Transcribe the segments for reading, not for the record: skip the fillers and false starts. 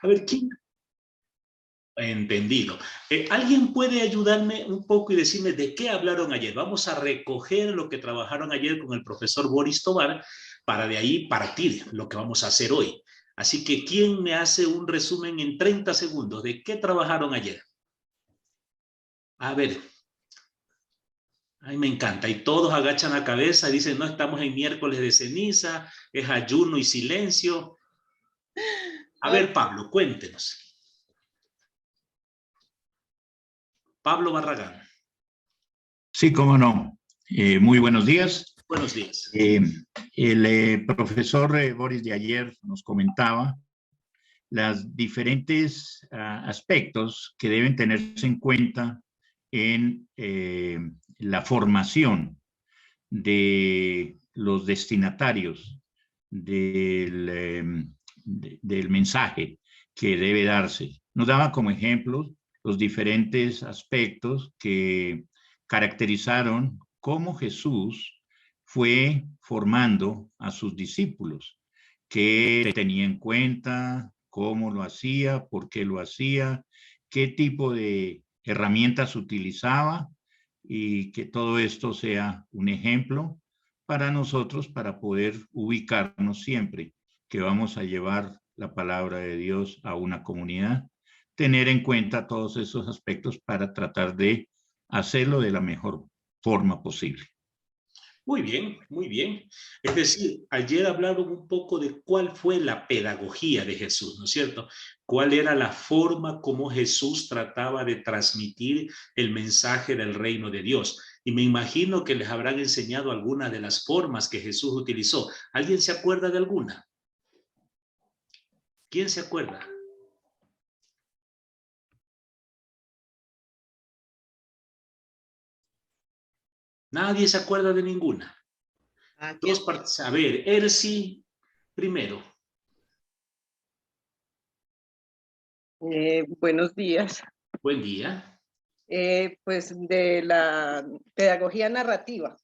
A ver, ¿quién? Entendido. ¿Alguien puede ayudarme un poco y decirme de qué hablaron ayer? Vamos a recoger lo que trabajaron ayer con el profesor Boris Tobar para de ahí partir lo que vamos a hacer hoy. Así que, ¿quién me hace un resumen en 30 segundos de qué trabajaron ayer? A ver. Ay, me encanta. Y todos agachan la cabeza y dicen, no, estamos en miércoles de ceniza, es ayuno y silencio. A ver, Pablo, cuéntenos. Pablo Barragán. Sí, cómo no. Muy buenos días. Buenos días. El profesor Boris de ayer nos comentaba los diferentes aspectos que deben tenerse en cuenta en la formación de los destinatarios del mensaje que debe darse. Nos daba como ejemplos los diferentes aspectos que caracterizaron cómo Jesús fue formando a sus discípulos, qué tenía en cuenta, cómo lo hacía, por qué lo hacía, qué tipo de herramientas utilizaba, y que todo esto sea un ejemplo para nosotros para poder ubicarnos siempre que vamos a llevar la palabra de Dios a una comunidad, tener en cuenta todos esos aspectos para tratar de hacerlo de la mejor forma posible. Muy bien, muy bien. Es decir, ayer hablaron un poco de cuál fue la pedagogía de Jesús, ¿no es cierto? Cuál era la forma como Jesús trataba de transmitir el mensaje del reino de Dios. Y me imagino que les habrán enseñado algunas de las formas que Jesús utilizó. ¿Alguien se acuerda de alguna? ¿Quién se acuerda? Nadie se acuerda de ninguna. Dos partes. A ver, Ersi primero. Buenos días. Buen día. Pues de la pedagogía narrativa.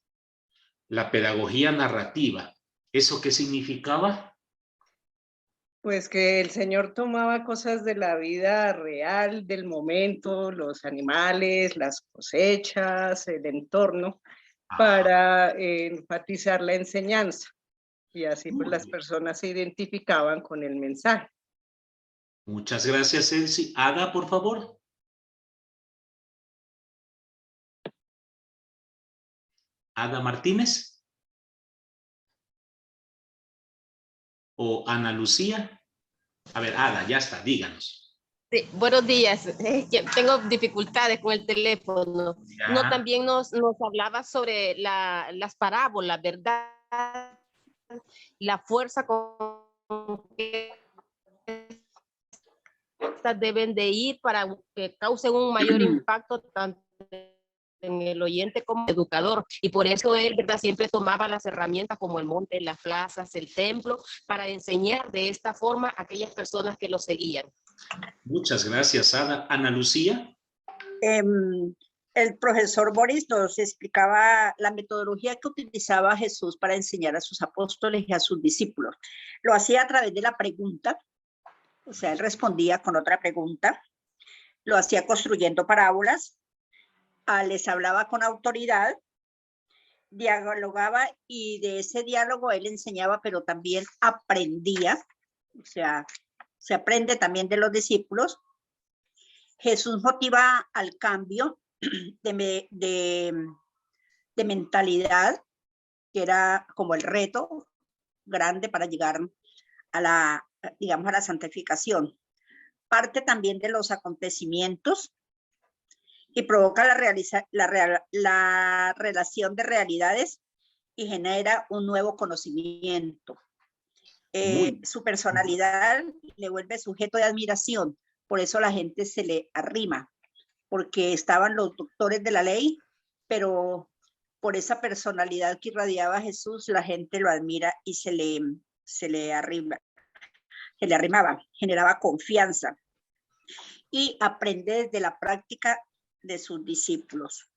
La pedagogía narrativa. ¿Eso qué significaba? Pues que el Señor tomaba cosas de la vida real, del momento, los animales, las cosechas, el entorno, para enfatizar la enseñanza. Y así pues las personas se identificaban con el mensaje. Muchas gracias, Elsie. Ada, por favor. Ada Martínez. O Ana Lucía. A ver, Ada, ya está, díganos. Sí, buenos días. Tengo dificultades con el teléfono. Ya. No, también nos hablaba sobre las parábolas, ¿verdad? La fuerza con que estas deben de ir para que causen un mayor impacto tanto en el oyente como el educador, y por eso él, ¿verdad?, siempre tomaba las herramientas como el monte, las plazas, el templo, para enseñar de esta forma a aquellas personas que lo seguían. Muchas gracias, Ada. Ana Lucía. El profesor Boris nos explicaba la metodología que utilizaba Jesús para enseñar a sus apóstoles y a sus discípulos. Lo hacía a través de la pregunta, o sea, él respondía con otra pregunta, lo hacía construyendo parábolas, les hablaba con autoridad, dialogaba, y de ese diálogo él enseñaba, pero también aprendía, o sea, se aprende también de los discípulos. Jesús motiva al cambio de mentalidad, que era como el reto grande para llegar a la, digamos, a la santificación. Parte también de los acontecimientos y provoca la relación de realidades y genera un nuevo conocimiento. Su personalidad le vuelve sujeto de admiración, por eso la gente se le arrima, porque estaban los doctores de la ley, pero por esa personalidad que irradiaba Jesús, la gente lo admira y se le arrimaba, generaba confianza y aprende desde la práctica de sus discípulos.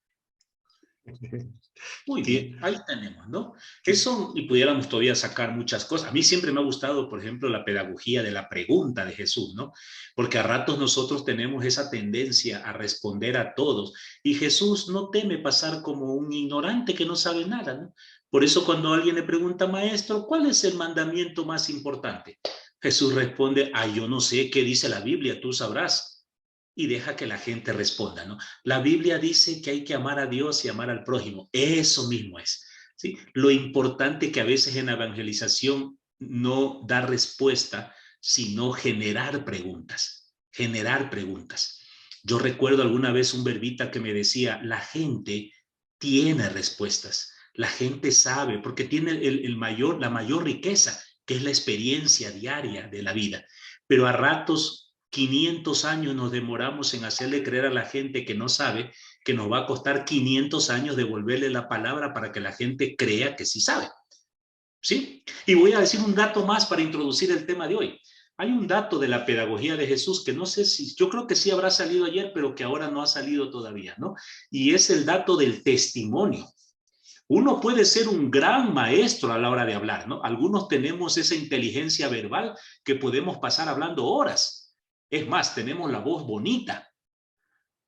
Muy bien, ahí tenemos, ¿no? Eso, y pudiéramos todavía sacar muchas cosas. A mí siempre me ha gustado, por ejemplo, la pedagogía de la pregunta de Jesús, ¿no? Porque a ratos nosotros tenemos esa tendencia a responder a todos, y Jesús no teme pasar como un ignorante que no sabe nada, ¿no? Por eso cuando alguien le pregunta, maestro, ¿cuál es el mandamiento más importante? Jesús responde, yo no sé qué dice la Biblia, tú sabrás. Y deja que la gente responda, ¿no? La Biblia dice que hay que amar a Dios y amar al prójimo. Eso mismo es, ¿sí? Lo importante que a veces en la evangelización no da respuesta, sino generar preguntas, generar preguntas. Yo recuerdo alguna vez un verbita que me decía, la gente tiene respuestas, la gente sabe, porque tiene la mayor riqueza, que es la experiencia diaria de la vida. Pero a ratos 500 años nos demoramos en hacerle creer a la gente que no sabe, que nos va a costar 500 años devolverle la palabra para que la gente crea que sí sabe. ¿Sí? Y voy a decir un dato más para introducir el tema de hoy. Hay un dato de la pedagogía de Jesús que no sé si, yo creo que sí habrá salido ayer, pero que ahora no ha salido todavía, ¿no? Y es el dato del testimonio. Uno puede ser un gran maestro a la hora de hablar, ¿no? Algunos tenemos esa inteligencia verbal que podemos pasar hablando horas. Es más, tenemos la voz bonita,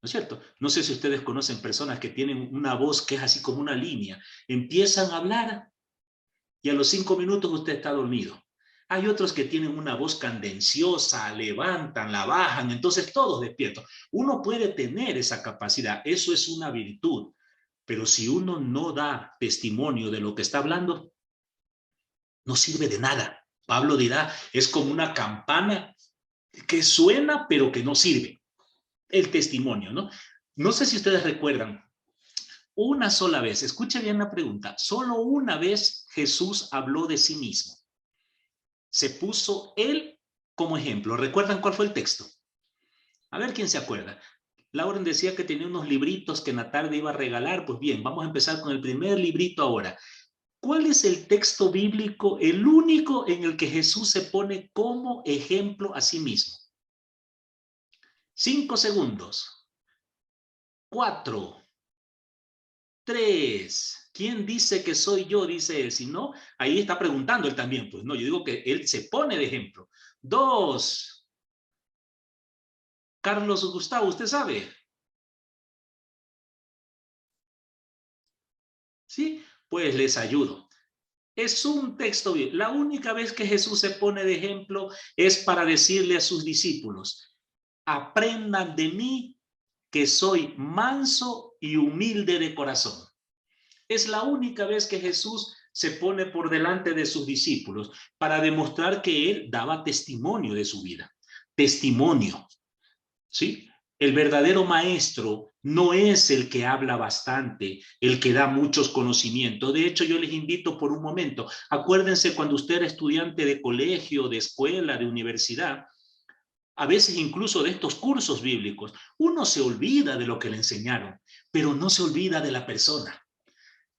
¿no es cierto? No sé si ustedes conocen personas que tienen una voz que es así como una línea. Empiezan a hablar y a los 5 minutos usted está dormido. Hay otros que tienen una voz cadenciosa, levantan, la bajan, entonces todos despiertos. Uno puede tener esa capacidad, eso es una virtud. Pero si uno no da testimonio de lo que está hablando, no sirve de nada. Pablo dirá, es como una campana que suena pero que no sirve. El testimonio, ¿no? No sé si ustedes recuerdan, una sola vez, escuche bien la pregunta, solo una vez Jesús habló de sí mismo. Se puso él como ejemplo. ¿Recuerdan cuál fue el texto? A ver quién se acuerda. Lauren decía que tenía unos libritos que en la tarde iba a regalar. Pues bien, vamos a empezar con el primer librito ahora. ¿Cuál es el texto bíblico, el único en el que Jesús se pone como ejemplo a sí mismo? 5 segundos. 4, 3. ¿Quién dice que soy yo? Dice él. Si no, ahí está preguntando él también. Pues no, yo digo que él se pone de ejemplo. 2. Carlos Gustavo, ¿usted sabe? ¿Sí? Pues les ayudo. Es un texto bien. La única vez que Jesús se pone de ejemplo es para decirle a sus discípulos, aprendan de mí que soy manso y humilde de corazón. Es la única vez que Jesús se pone por delante de sus discípulos para demostrar que él daba testimonio de su vida. Testimonio, ¿sí? El verdadero maestro no es el que habla bastante, el que da muchos conocimientos. De hecho, yo les invito por un momento, acuérdense cuando usted era estudiante de colegio, de escuela, de universidad, a veces incluso de estos cursos bíblicos, uno se olvida de lo que le enseñaron, pero no se olvida de la persona.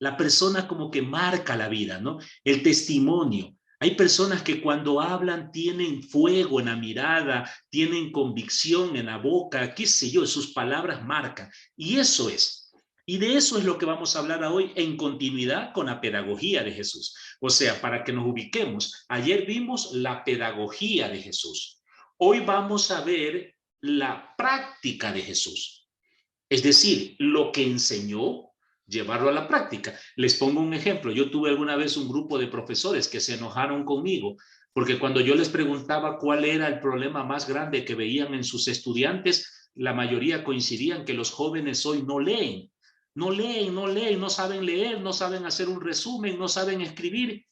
La persona como que marca la vida, ¿no? El testimonio. Hay personas que cuando hablan tienen fuego en la mirada, tienen convicción en la boca, qué sé yo, sus palabras marcan. Y eso es. Y de eso es lo que vamos a hablar hoy en continuidad con la pedagogía de Jesús. O sea, para que nos ubiquemos, ayer vimos la pedagogía de Jesús. Hoy vamos a ver la práctica de Jesús. Es decir, lo que enseñó, llevarlo a la práctica. Les pongo un ejemplo. Yo tuve alguna vez un grupo de profesores que se enojaron conmigo porque cuando yo les preguntaba cuál era el problema más grande que veían en sus estudiantes, la mayoría coincidían que los jóvenes hoy no leen. No leen, no leen, no saben leer, no saben hacer un resumen, no saben escribir.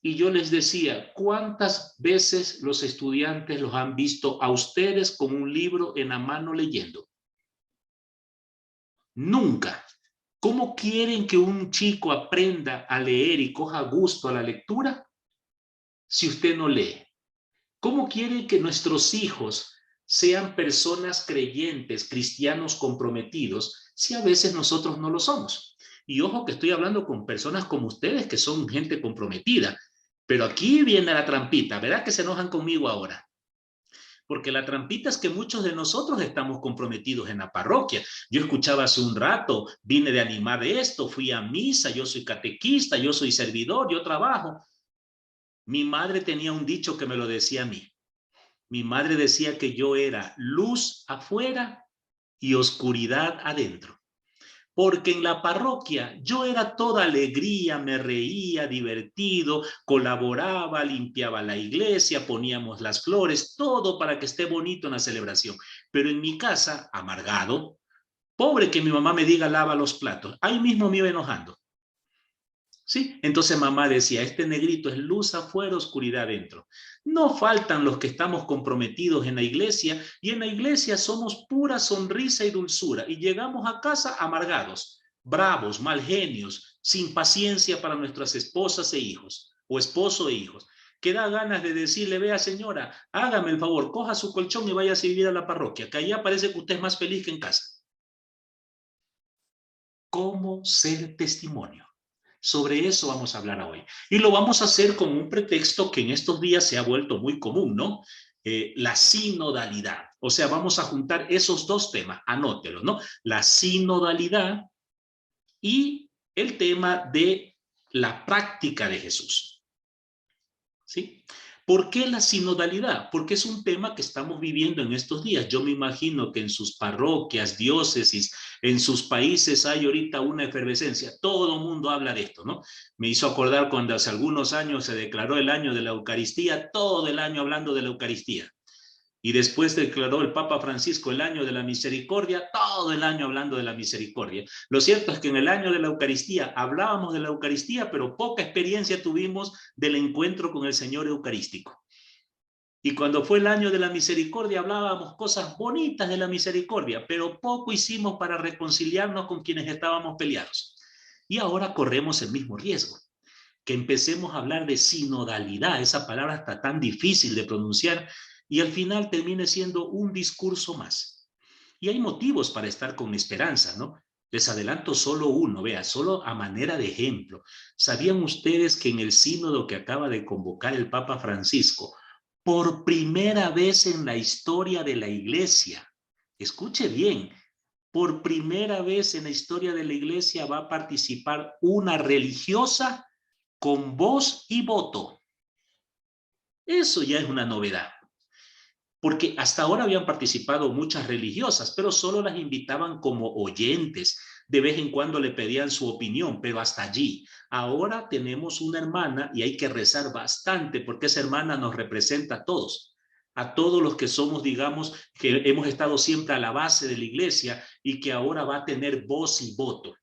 Y yo les decía, ¿cuántas veces los estudiantes los han visto a ustedes con un libro en la mano leyendo? Nunca. ¿Cómo quieren que un chico aprenda a leer y coja gusto a la lectura si usted no lee? ¿Cómo quieren que nuestros hijos sean personas creyentes, cristianos comprometidos, si a veces nosotros no lo somos? Y ojo que estoy hablando con personas como ustedes que son gente comprometida, pero aquí viene la trampita, ¿verdad que se enojan conmigo ahora? porque la trampita es que muchos de nosotros estamos comprometidos en la parroquia. Yo escuchaba hace un rato, vine de animar esto, fui a misa, yo soy catequista, yo soy servidor, yo trabajo. Mi madre tenía un dicho que me lo decía a mí. Mi madre decía que yo era luz afuera y oscuridad adentro. Porque en la parroquia yo era toda alegría, me reía, divertido, colaboraba, limpiaba la iglesia, poníamos las flores, todo para que esté bonito en la celebración. Pero en mi casa, amargado, pobre que mi mamá me diga lava los platos, ahí mismo me iba enojando. ¿Sí? Entonces mamá decía, este negrito es luz afuera, oscuridad adentro. No faltan los que estamos comprometidos en la iglesia, y en la iglesia somos pura sonrisa y dulzura, y llegamos a casa amargados, bravos, mal genios, sin paciencia para nuestras esposas e hijos, o esposo e hijos, que da ganas de decirle, vea señora, hágame el favor, coja su colchón y vaya a vivir a la parroquia, que allá parece que usted es más feliz que en casa. ¿Cómo ser testimonio? Sobre eso vamos a hablar hoy. Y lo vamos a hacer con un pretexto que en estos días se ha vuelto muy común, ¿no? La sinodalidad. O sea, vamos a juntar esos dos temas, anótelo, ¿no? La sinodalidad y el tema de la práctica de Jesús. ¿Sí? ¿Por qué la sinodalidad? Porque es un tema que estamos viviendo en estos días. Yo me imagino que en sus parroquias, diócesis, en sus países hay ahorita una efervescencia. Todo el mundo habla de esto, ¿no? Me hizo acordar cuando hace algunos años se declaró el año de la Eucaristía, todo el año hablando de la Eucaristía. Y después declaró el Papa Francisco el año de la misericordia, todo el año hablando de la misericordia. Lo cierto es que en el año de la Eucaristía hablábamos de la Eucaristía, pero poca experiencia tuvimos del encuentro con el Señor Eucarístico. Y cuando fue el año de la misericordia hablábamos cosas bonitas de la misericordia, pero poco hicimos para reconciliarnos con quienes estábamos peleados. Y ahora corremos el mismo riesgo, que empecemos a hablar de sinodalidad. Esa palabra está tan difícil de pronunciar, y al final termine siendo un discurso más. Y hay motivos para estar con esperanza, ¿no? Les adelanto solo uno, vea, solo a manera de ejemplo. ¿Sabían ustedes que en el sínodo que acaba de convocar el Papa Francisco, por primera vez en la historia de la Iglesia, escuche bien, por primera vez en la historia de la Iglesia va a participar una religiosa con voz y voto? Eso ya es una novedad. Porque hasta ahora habían participado muchas religiosas, pero solo las invitaban como oyentes. De vez en cuando le pedían su opinión, pero hasta allí. Ahora tenemos una hermana y hay que rezar bastante porque esa hermana nos representa a todos los que somos, digamos, que hemos estado siempre a la base de la iglesia y que ahora va a tener voz y voto.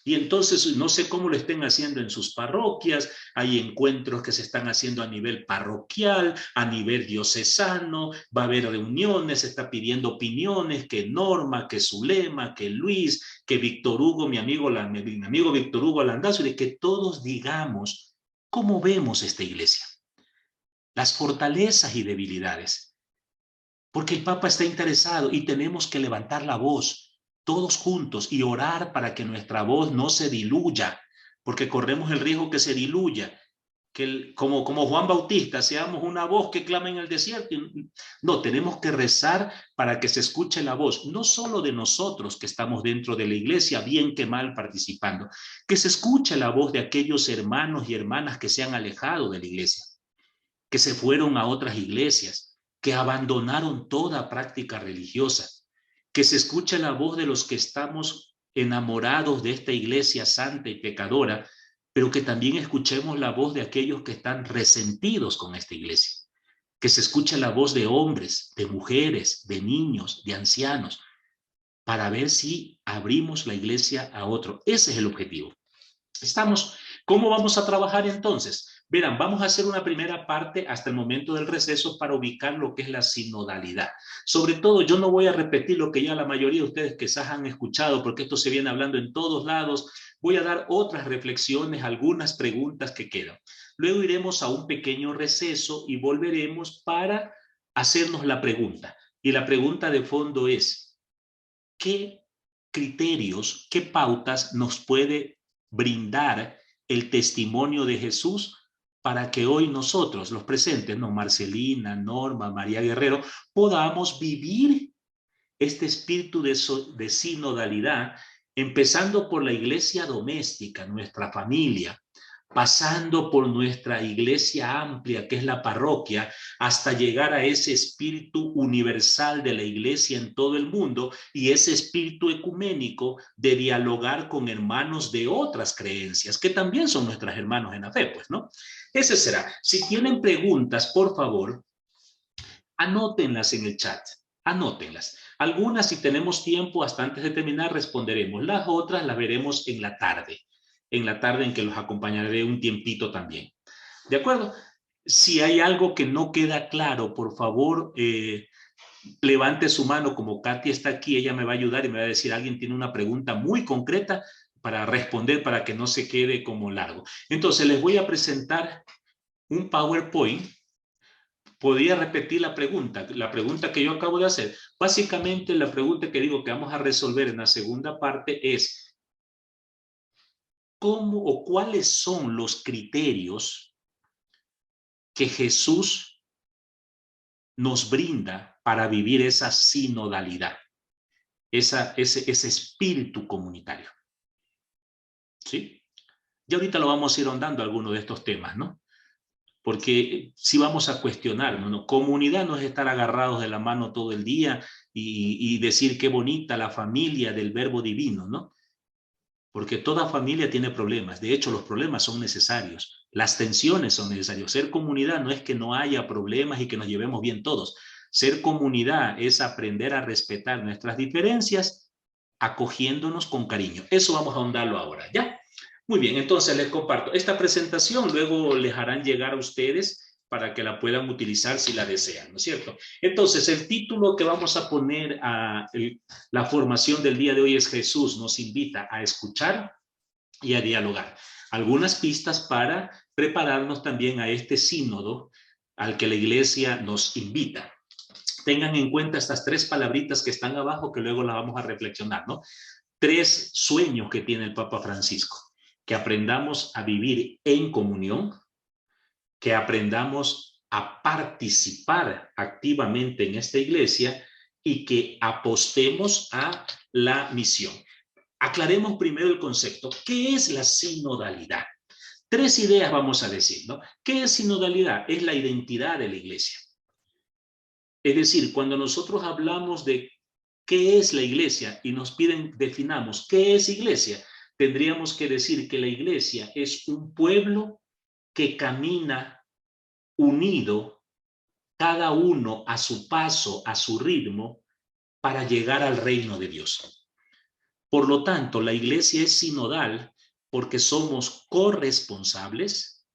Y entonces no sé cómo lo estén haciendo en sus parroquias, hay encuentros que se están haciendo a nivel parroquial, a nivel diocesano, va a haber reuniones, se está pidiendo opiniones, que Norma, que Zulema, que Luis, que Víctor Hugo, mi amigo Víctor Hugo Landazuri, de que todos digamos cómo vemos esta iglesia, las fortalezas y debilidades. Porque el Papa está interesado y tenemos que levantar la voz todos juntos y orar para que nuestra voz no se diluya, porque corremos el riesgo que se diluya, que como Juan Bautista seamos una voz que clama en el desierto. No, tenemos que rezar para que se escuche la voz, no solo de nosotros que estamos dentro de la iglesia, bien que mal participando, que se escuche la voz de aquellos hermanos y hermanas que se han alejado de la iglesia, que se fueron a otras iglesias, que abandonaron toda práctica religiosa, que se escuche la voz de los que estamos enamorados de esta iglesia santa y pecadora, pero que también escuchemos la voz de aquellos que están resentidos con esta iglesia, que se escuche la voz de hombres, de mujeres, de niños, de ancianos, para ver si abrimos la iglesia a otro. Ese es el objetivo. ¿Cómo vamos a trabajar entonces? Verán, vamos a hacer una primera parte hasta el momento del receso para ubicar lo que es la sinodalidad. Sobre todo, yo no voy a repetir lo que ya la mayoría de ustedes quizás han escuchado, porque esto se viene hablando en todos lados. Voy a dar otras reflexiones, algunas preguntas que quedan. Luego iremos a un pequeño receso y volveremos para hacernos la pregunta. Y la pregunta de fondo es, ¿qué criterios, qué pautas nos puede brindar el testimonio de Jesús para que hoy nosotros, los presentes, no, Marcelina, Norma, María Guerrero, podamos vivir este espíritu de sinodalidad, empezando por la iglesia doméstica, nuestra familia, pasando por nuestra iglesia amplia, que es la parroquia, hasta llegar a ese espíritu universal de la iglesia en todo el mundo y ese espíritu ecuménico de dialogar con hermanos de otras creencias, que también son nuestros hermanos en la fe, pues, ¿no? Ese será. Si tienen preguntas, por favor, anótenlas en el chat, anótenlas. Algunas, si tenemos tiempo, hasta antes de terminar, responderemos. Las otras las veremos en la tarde en que los acompañaré un tiempito también. ¿De acuerdo? Si hay algo que no queda claro, por favor, levante su mano. Como Katy está aquí, ella me va a ayudar y me va a decir, alguien tiene una pregunta muy concreta para responder, para que no se quede como largo. Entonces, les voy a presentar un PowerPoint. Podría repetir la pregunta que yo acabo de hacer. Básicamente, la pregunta que digo que vamos a resolver en la segunda parte es, ¿cómo o cuáles son los criterios que Jesús nos brinda para vivir esa sinodalidad, ese espíritu comunitario? ¿Sí? Y ahorita lo vamos a ir ahondando algunos de estos temas, ¿no? Porque si vamos a cuestionarnos, ¿no? Comunidad no es estar agarrados de la mano todo el día y decir qué bonita la familia del verbo divino, ¿no? Porque toda familia tiene problemas. De hecho, los problemas son necesarios. Las tensiones son necesarias. Ser comunidad no es que no haya problemas y que nos llevemos bien todos. Ser comunidad es aprender a respetar nuestras diferencias, acogiéndonos con cariño. Eso vamos a ahondarlo ahora, ¿ya? Muy bien, entonces les comparto. Esta presentación luego les harán llegar a ustedes para que la puedan utilizar si la desean, ¿no es cierto? Entonces, el título que vamos a poner a la formación del día de hoy es Jesús nos invita a escuchar y a dialogar. Algunas pistas para prepararnos también a este sínodo al que la iglesia nos invita. Tengan en cuenta estas tres palabritas que están abajo, que luego las vamos a reflexionar, ¿no? 3 sueños que tiene el Papa Francisco. Que aprendamos a vivir en comunión, que aprendamos a participar activamente en esta iglesia y que apostemos a la misión. Aclaremos primero el concepto. ¿Qué es la sinodalidad? 3 ideas vamos a decir, ¿no? ¿Qué es sinodalidad? Es la identidad de la iglesia. Es decir, cuando nosotros hablamos de qué es la iglesia y nos piden, definamos qué es iglesia, tendríamos que decir que la iglesia es un pueblo que camina unido, cada uno a su paso, a su ritmo, para llegar al reino de Dios. Por lo tanto, la iglesia es sinodal porque somos corresponsables,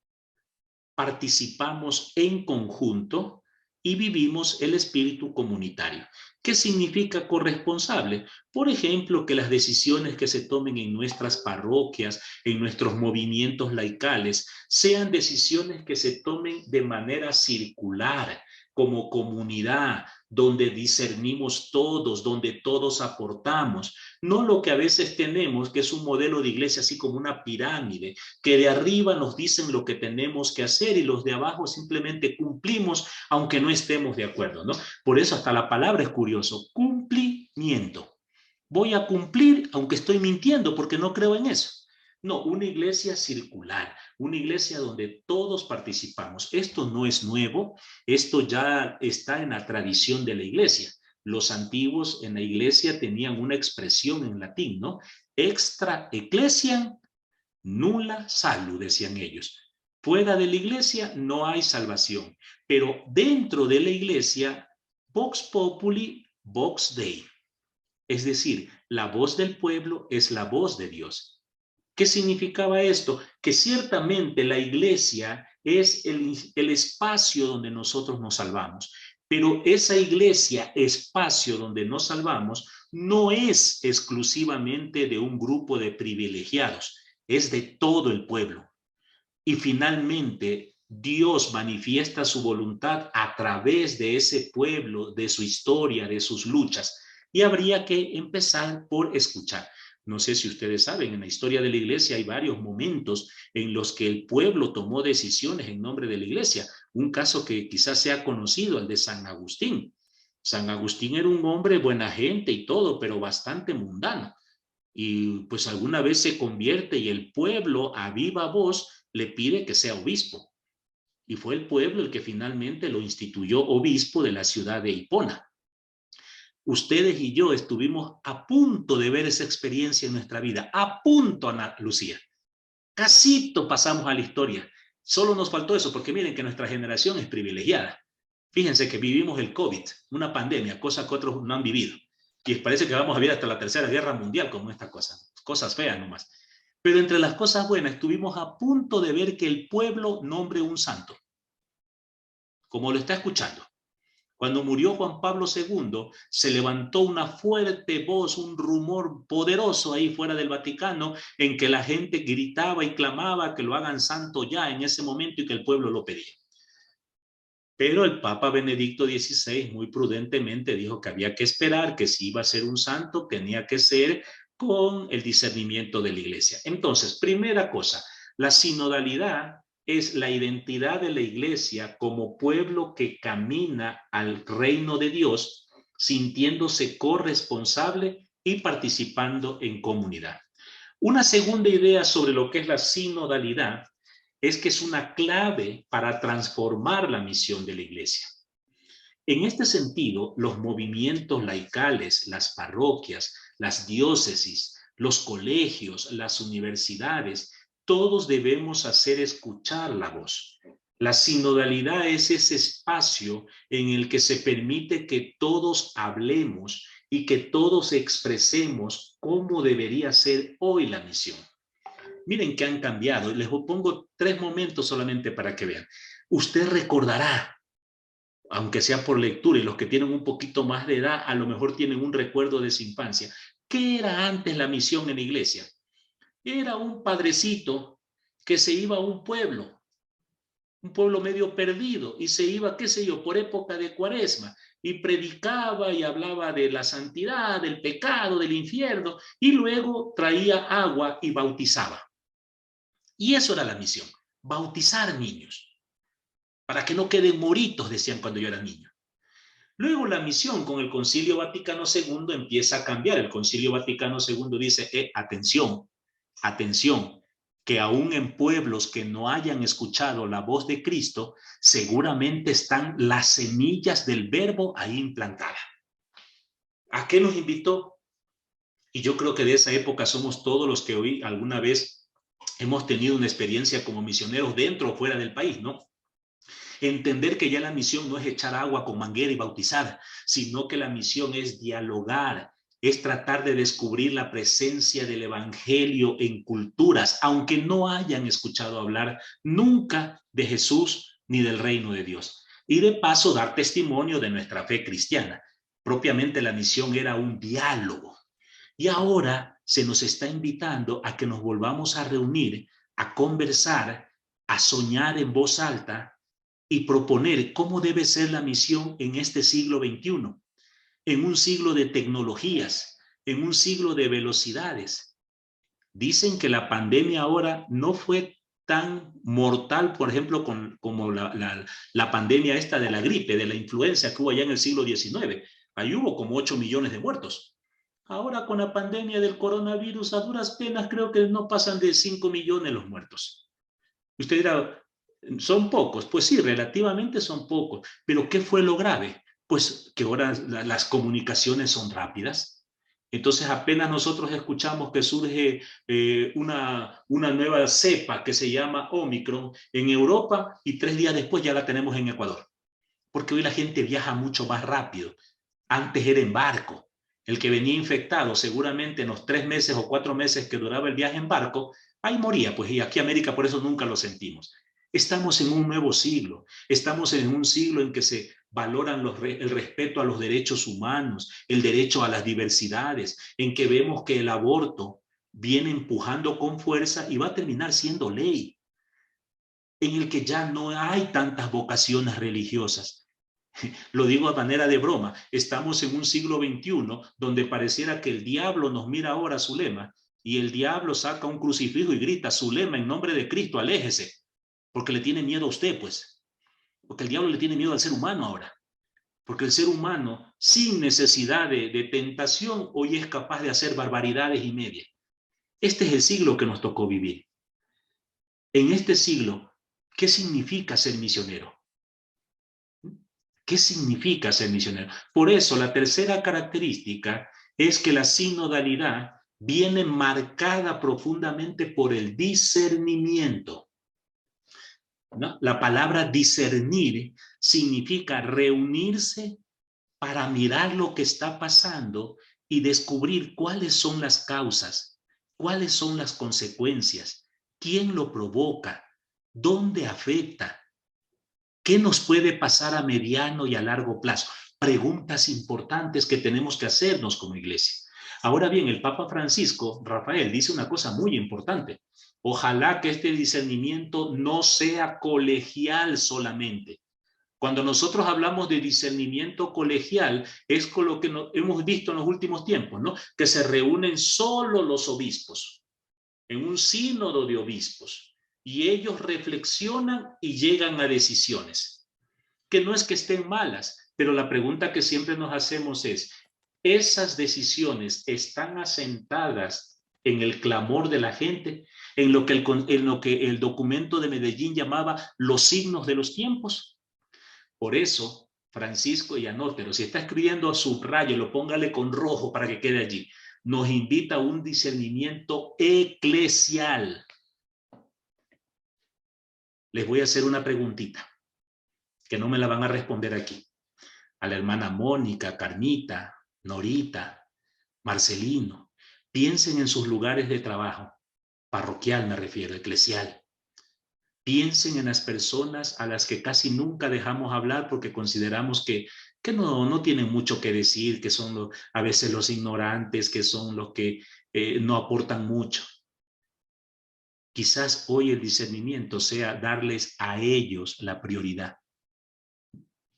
participamos en conjunto y vivimos el espíritu comunitario. ¿Qué significa corresponsable? Por ejemplo, que las decisiones que se tomen en nuestras parroquias, en nuestros movimientos laicales, sean decisiones que se tomen de manera circular, como comunidad, donde discernimos todos, donde todos aportamos. No lo que a veces tenemos, que es un modelo de iglesia así como una pirámide, que de arriba nos dicen lo que tenemos que hacer y los de abajo simplemente cumplimos, aunque no estemos de acuerdo, ¿no? Por eso hasta la palabra es curioso, cumplimiento. Voy a cumplir aunque estoy mintiendo porque no creo en eso. No, una iglesia circular, una iglesia donde todos participamos. Esto no es nuevo, esto ya está en la tradición de la iglesia. Los antiguos en la iglesia tenían una expresión en latín, ¿no? Extra ecclesiam nulla salud, decían ellos. Fuera de la iglesia no hay salvación, pero dentro de la iglesia, vox populi, vox Dei. Es decir, la voz del pueblo es la voz de Dios. ¿Qué significaba esto? Que ciertamente la iglesia es el espacio donde nosotros nos salvamos, pero esa iglesia, espacio donde nos salvamos, no es exclusivamente de un grupo de privilegiados, es de todo el pueblo. Y finalmente, Dios manifiesta su voluntad a través de ese pueblo, de su historia, de sus luchas. Y habría que empezar por escuchar. No sé si ustedes saben, en la historia de la iglesia hay varios momentos en los que el pueblo tomó decisiones en nombre de la iglesia. Un caso que quizás sea conocido, el de San Agustín. San Agustín era un hombre buena gente y todo, pero bastante mundano. Y pues alguna vez se convierte y el pueblo a viva voz le pide que sea obispo. Y fue el pueblo el que finalmente lo instituyó obispo de la ciudad de Hipona. Ustedes y yo estuvimos a punto de ver esa experiencia en nuestra vida, a punto, Ana Lucía. Casito pasamos a la historia. Solo nos faltó eso, porque miren que nuestra generación es privilegiada. Fíjense que vivimos el COVID, una pandemia, cosa que otros no han vivido. Y parece que vamos a vivir hasta la Tercera Guerra Mundial con esta cosa. Cosas feas nomás. Pero entre las cosas buenas, estuvimos a punto de ver que el pueblo nombre un santo. Como lo está escuchando. Cuando murió Juan Pablo II, se levantó una fuerte voz, un rumor poderoso ahí fuera del Vaticano, en que la gente gritaba y clamaba que lo hagan santo ya en ese momento y que el pueblo lo pedía. Pero el Papa Benedicto XVI muy prudentemente dijo que había que esperar, que si iba a ser un santo, tenía que ser con el discernimiento de la Iglesia. Entonces, primera cosa, la sinodalidad es la identidad de la iglesia como pueblo que camina al reino de Dios, sintiéndose corresponsable y participando en comunidad. Una segunda idea sobre lo que es la sinodalidad es que es una clave para transformar la misión de la iglesia. En este sentido, los movimientos laicales, las parroquias, las diócesis, los colegios, las universidades, todos debemos hacer escuchar la voz. La sinodalidad es ese espacio en el que se permite que todos hablemos y que todos expresemos cómo debería ser hoy la misión. Miren que han cambiado. Les pongo 3 momentos solamente para que vean. Usted recordará, aunque sea por lectura, y los que tienen un poquito más de edad a lo mejor tienen un recuerdo de su infancia. ¿Qué era antes la misión en la iglesia? Era un padrecito que se iba a un pueblo medio perdido, y se iba, qué sé yo, por época de Cuaresma, y predicaba y hablaba de la santidad, del pecado, del infierno, y luego traía agua y bautizaba. Y eso era la misión, bautizar niños, para que no queden moritos, decían cuando yo era niño. Luego la misión con el Concilio Vaticano II empieza a cambiar. El Concilio Vaticano II dice, atención, atención, que aún en pueblos que no hayan escuchado la voz de Cristo, seguramente están las semillas del verbo ahí implantadas. ¿A qué nos invitó? Y yo creo que de esa época somos todos los que hoy alguna vez hemos tenido una experiencia como misioneros dentro o fuera del país, ¿no? Entender que ya la misión no es echar agua con manguera y bautizar, sino que la misión es dialogar, es tratar de descubrir la presencia del evangelio en culturas, aunque no hayan escuchado hablar nunca de Jesús ni del reino de Dios. Y de paso dar testimonio de nuestra fe cristiana. Propiamente la misión era un diálogo. Y ahora se nos está invitando a que nos volvamos a reunir, a conversar, a soñar en voz alta, y proponer cómo debe ser la misión en este siglo XXI, en un siglo de tecnologías, en un siglo de velocidades. Dicen que la pandemia ahora no fue tan mortal, por ejemplo, como la pandemia esta de la gripe, de la influenza que hubo allá en el siglo XIX. Ahí hubo como 8 millones de muertos. Ahora con la pandemia del coronavirus, a duras penas creo que no pasan de 5 millones los muertos. Usted dirá, ¿son pocos? Pues sí, relativamente son pocos. ¿Pero qué fue lo grave? Pues que ahora las comunicaciones son rápidas. Entonces apenas nosotros escuchamos que surge una nueva cepa que se llama Omicron en Europa, y 3 días después ya la tenemos en Ecuador. Porque hoy la gente viaja mucho más rápido. Antes era en barco. El que venía infectado seguramente en los 3 meses o 4 meses que duraba el viaje en barco, ahí moría, pues, y aquí en América por eso nunca lo sentimos. Estamos en un nuevo siglo, estamos en un siglo en que se valoran el respeto a los derechos humanos, el derecho a las diversidades, en que vemos que el aborto viene empujando con fuerza y va a terminar siendo ley, en el que ya no hay tantas vocaciones religiosas. Lo digo a manera de broma. Estamos en un siglo XXI donde pareciera que el diablo nos mira ahora, Zulema, y el diablo saca un crucifijo y grita, Zulema, en nombre de Cristo, aléjese, porque le tiene miedo a usted, pues. Porque el diablo le tiene miedo al ser humano ahora. Porque el ser humano, sin necesidad de tentación, hoy es capaz de hacer barbaridades y media. Este es el siglo que nos tocó vivir. En este siglo, ¿qué significa ser misionero? ¿Qué significa ser misionero? Por eso, la tercera característica es que la sinodalidad viene marcada profundamente por el discernimiento, ¿no? La palabra discernir significa reunirse para mirar lo que está pasando y descubrir cuáles son las causas, cuáles son las consecuencias, quién lo provoca, dónde afecta, qué nos puede pasar a mediano y a largo plazo. Preguntas importantes que tenemos que hacernos como iglesia. Ahora bien, el Papa Francisco, Rafael, dice una cosa muy importante. Ojalá que este discernimiento no sea colegial solamente. Cuando nosotros hablamos de discernimiento colegial, es con lo que hemos visto en los últimos tiempos, ¿no? Que se reúnen solo los obispos, en un sínodo de obispos, y ellos reflexionan y llegan a decisiones, que no es que estén malas, pero la pregunta que siempre nos hacemos es, ¿esas decisiones están asentadas en el clamor de la gente, en lo que el documento de Medellín llamaba los signos de los tiempos? Por eso, Francisco, y anótelo, si está escribiendo subráyelo, póngale con rojo para que quede allí. Nos invita a un discernimiento eclesial. Les voy a hacer una preguntita, que no me la van a responder aquí. A la hermana Mónica, Carmita, Norita, Marcelino, piensen en sus lugares de trabajo, parroquial me refiero, eclesial. Piensen en las personas a las que casi nunca dejamos hablar porque consideramos que no tienen mucho que decir, que son a veces los ignorantes, que son los que no aportan mucho. Quizás hoy el discernimiento sea darles a ellos la prioridad.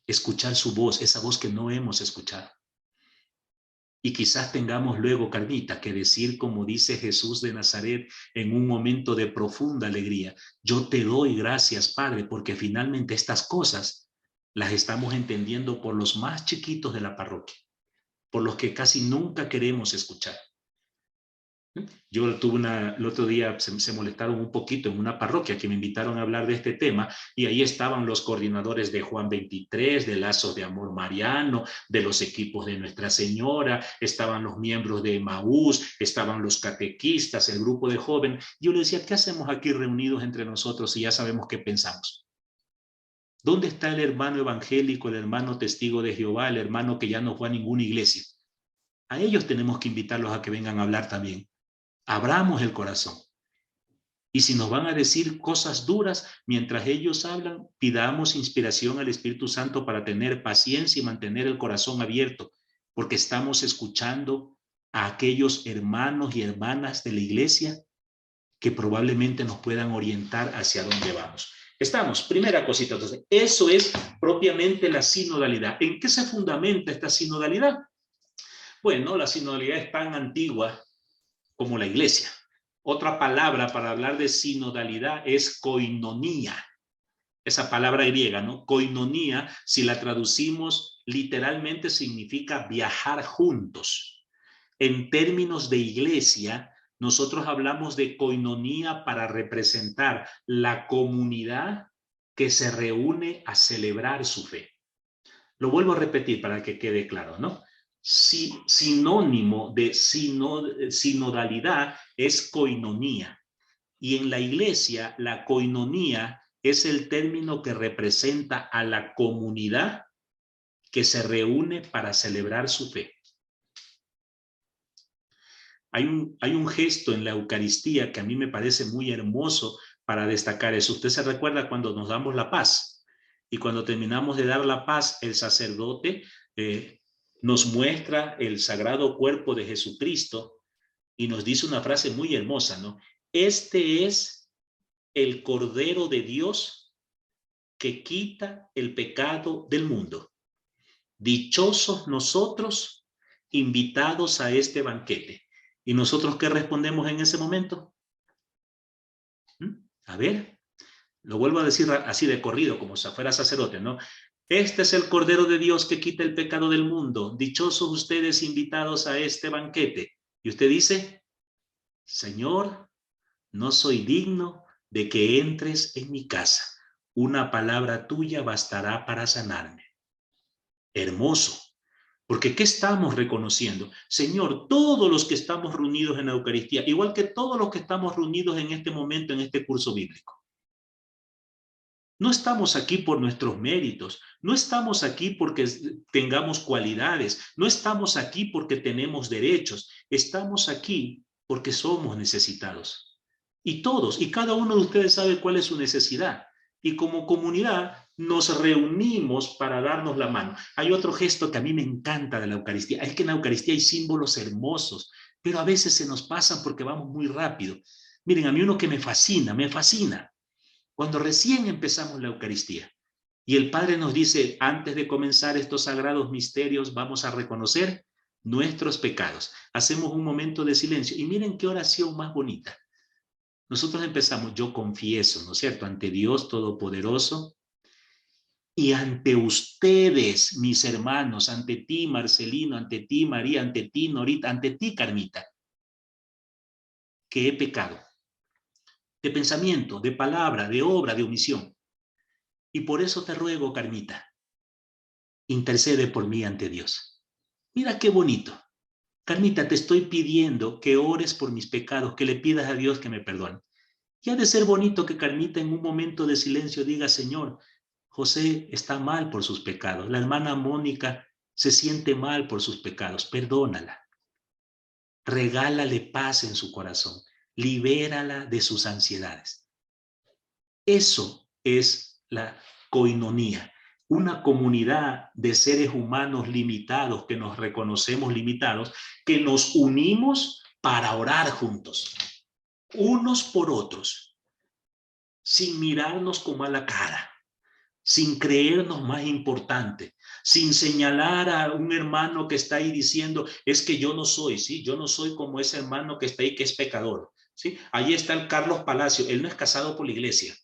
Escuchar su voz, esa voz que no hemos escuchado. Y quizás tengamos luego, Carmita, que decir como dice Jesús de Nazaret en un momento de profunda alegría, yo te doy gracias, Padre, porque finalmente estas cosas las estamos entendiendo por los más chiquitos de la parroquia, por los que casi nunca queremos escuchar. Yo tuve el otro día se molestaron un poquito en una parroquia que me invitaron a hablar de este tema y ahí estaban los coordinadores de Juan 23, de Lazos de Amor Mariano, de los equipos de Nuestra Señora, estaban los miembros de Emaús, estaban los catequistas, el grupo de jóvenes. Yo le decía, ¿qué hacemos aquí reunidos entre nosotros si ya sabemos qué pensamos? ¿Dónde está el hermano evangélico, el hermano testigo de Jehová, el hermano que ya no fue a ninguna iglesia? A ellos tenemos que invitarlos a que vengan a hablar también. Abramos el corazón. Y si nos van a decir cosas duras, mientras ellos hablan, pidamos inspiración al Espíritu Santo para tener paciencia y mantener el corazón abierto, porque estamos escuchando a aquellos hermanos y hermanas de la iglesia que probablemente nos puedan orientar hacia dónde vamos. Estamos, primera cosita, entonces, eso es propiamente la sinodalidad. ¿En qué se fundamenta esta sinodalidad? Bueno, la sinodalidad es tan antigua como la iglesia. Otra palabra para hablar de sinodalidad es koinonía. Esa palabra griega, ¿no? Koinonía, si la traducimos literalmente, significa viajar juntos. En términos de iglesia, nosotros hablamos de koinonía para representar la comunidad que se reúne a celebrar su fe. Lo vuelvo a repetir para que quede claro, ¿no? Sinónimo de sinodalidad es koinonía. Y en la iglesia, la koinonía es el término que representa a la comunidad que se reúne para celebrar su fe. Hay un gesto en la Eucaristía que a mí me parece muy hermoso para destacar eso. Usted se recuerda cuando nos damos la paz. Y cuando terminamos de dar la paz, el sacerdote nos muestra el sagrado cuerpo de Jesucristo y nos dice una frase muy hermosa, ¿no? Este es el Cordero de Dios que quita el pecado del mundo. dichosos nosotros invitados a este banquete. ¿Y nosotros qué respondemos en ese momento? A ver, lo vuelvo a decir así de corrido, como si fuera sacerdote, ¿no? Este es el Cordero de Dios que quita el pecado del mundo. Dichosos ustedes invitados a este banquete. Y usted dice, Señor, no soy digno de que entres en mi casa. Una palabra tuya bastará para sanarme. Hermoso. Porque ¿qué estamos reconociendo? Señor, todos los que estamos reunidos en la Eucaristía, igual que todos los que estamos reunidos en este momento, en este curso bíblico. No estamos aquí por nuestros méritos, no estamos aquí porque tengamos cualidades, no estamos aquí porque tenemos derechos, estamos aquí porque somos necesitados. Y todos, y cada uno de ustedes sabe cuál es su necesidad. Y como comunidad nos reunimos para darnos la mano. Hay otro gesto que a mí me encanta de la Eucaristía. Es que en la Eucaristía hay símbolos hermosos, pero a veces se nos pasan porque vamos muy rápido. Miren, a mí uno que me fascina. Cuando recién empezamos la Eucaristía y el Padre nos dice, antes de comenzar estos sagrados misterios, vamos a reconocer nuestros pecados. Hacemos un momento de silencio y miren qué oración más bonita. Nosotros empezamos, yo confieso, ¿no es cierto?, ante Dios Todopoderoso y ante ustedes, mis hermanos, ante ti, Marcelino, ante ti, María, ante ti, Norita, ante ti, Carmita, que he pecado. De pensamiento, de palabra, de obra, de omisión. Y por eso te ruego, Carmita, intercede por mí ante Dios. Mira qué bonito. Carmita, te estoy pidiendo que ores por mis pecados, que le pidas a Dios que me perdone. Y ha de ser bonito que Carmita en un momento de silencio diga, Señor, José está mal por sus pecados. La hermana Mónica se siente mal por sus pecados. Perdónala. Regálale paz en su corazón. Libérala de sus ansiedades. Eso es la coinonía, una comunidad de seres humanos limitados que nos reconocemos limitados, que nos unimos para orar juntos, unos por otros, sin mirarnos con mala cara, sin creernos más importante, sin señalar a un hermano que está ahí diciendo, es que yo no soy, ¿sí? Yo no soy como ese hermano que está ahí que es pecador, ¿sí? Ahí está el Carlos Palacio, él no es casado por la iglesia.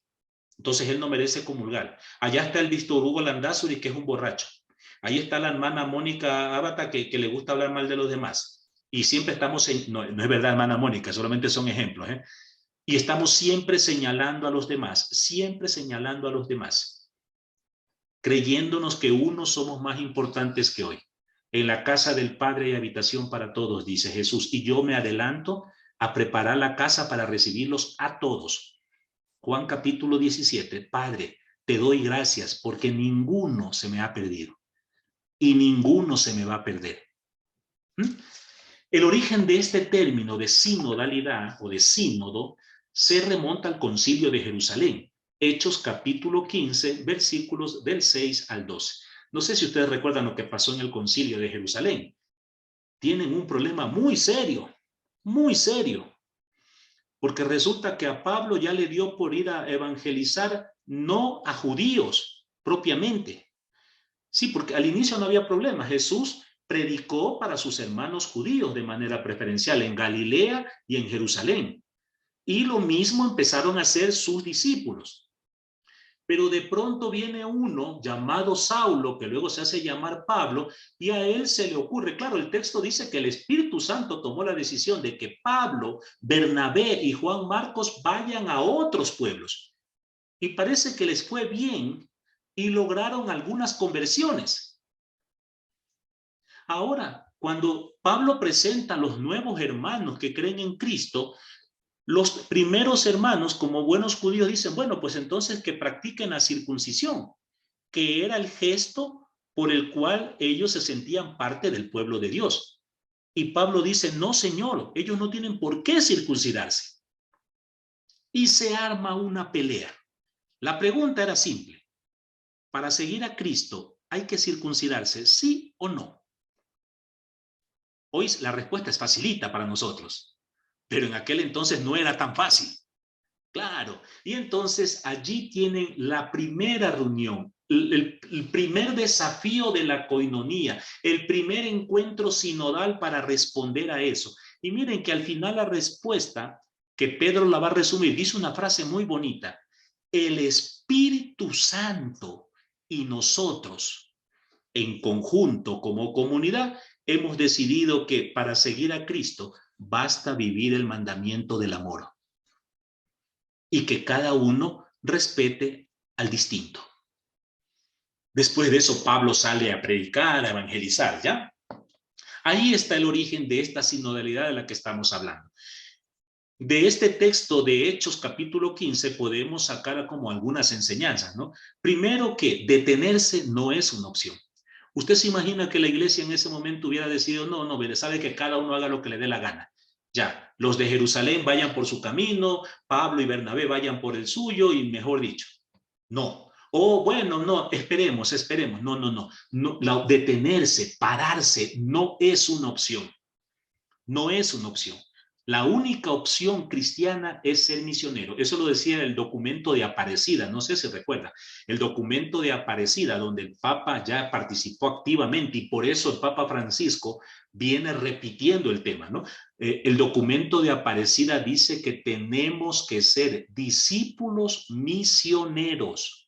Entonces él no merece comulgar. Allá está el Víctor Hugo Landázuri, que es un borracho. Ahí está la hermana Mónica Ábata, que le gusta hablar mal de los demás. Y siempre estamos, no es verdad, hermana Mónica, solamente son ejemplos, ¿eh? Y estamos siempre señalando a los demás, creyéndonos que unos somos más importantes que hoy. En la casa del Padre hay habitación para todos, dice Jesús, y yo me adelanto a preparar la casa para recibirlos a todos. Juan capítulo 17, Padre, te doy gracias porque ninguno se me ha perdido y ninguno se me va a perder. El origen de este término de sinodalidad o de sínodo se remonta al Concilio de Jerusalén, Hechos capítulo 15, versículos del 6 al 12. No sé si ustedes recuerdan lo que pasó en el Concilio de Jerusalén. Tienen un problema muy serio, porque resulta que a Pablo ya le dio por ir a evangelizar no a judíos propiamente. Sí, porque al inicio no había problema. Jesús predicó para sus hermanos judíos de manera preferencial en Galilea y en Jerusalén. Y lo mismo empezaron a hacer sus discípulos. Pero de pronto viene uno llamado Saulo, que luego se hace llamar Pablo, y a él se le ocurre, claro, el texto dice que el Espíritu Santo tomó la decisión de que Pablo, Bernabé y Juan Marcos vayan a otros pueblos. Y parece que les fue bien y lograron algunas conversiones. Ahora, cuando Pablo presenta a los nuevos hermanos que creen en Cristo, los primeros hermanos, como buenos judíos, dicen, bueno, pues entonces que practiquen la circuncisión, que era el gesto por el cual ellos se sentían parte del pueblo de Dios. Y Pablo dice, no, Señor, ellos no tienen por qué circuncidarse. Y se arma una pelea. La pregunta era simple. ¿Para seguir a Cristo hay que circuncidarse, sí o no? Hoy la respuesta es facilita para nosotros. Pero en aquel entonces no era tan fácil. Claro. Y entonces allí tienen la primera reunión el primer desafío de la coinonía, el primer encuentro sinodal para responder a eso. Y miren que al final la respuesta, que Pedro la va a resumir, dice una frase muy bonita: el Espíritu Santo y nosotros, en conjunto como comunidad, hemos decidido que para seguir a Cristo basta vivir el mandamiento del amor y que cada uno respete al distinto. Después de eso, Pablo sale a predicar, a evangelizar, ¿ya? Ahí está el origen de esta sinodalidad de la que estamos hablando. De este texto de Hechos capítulo 15 podemos sacar como algunas enseñanzas, ¿no? Primero, que detenerse no es una opción. ¿Usted se imagina que la iglesia en ese momento hubiera decidido, no, sabe que cada uno haga lo que le dé la gana? Ya, los de Jerusalén vayan por su camino, Pablo y Bernabé vayan por el suyo, y mejor dicho, no. Bueno, no, esperemos. No, detenerse, pararse, no es una opción. No es una opción. La única opción cristiana es ser misionero. Eso lo decía el documento de Aparecida, no sé si recuerda. El documento de Aparecida, donde el Papa ya participó activamente, y por eso el Papa Francisco viene repitiendo el tema, ¿no? El documento de Aparecida dice que tenemos que ser discípulos misioneros.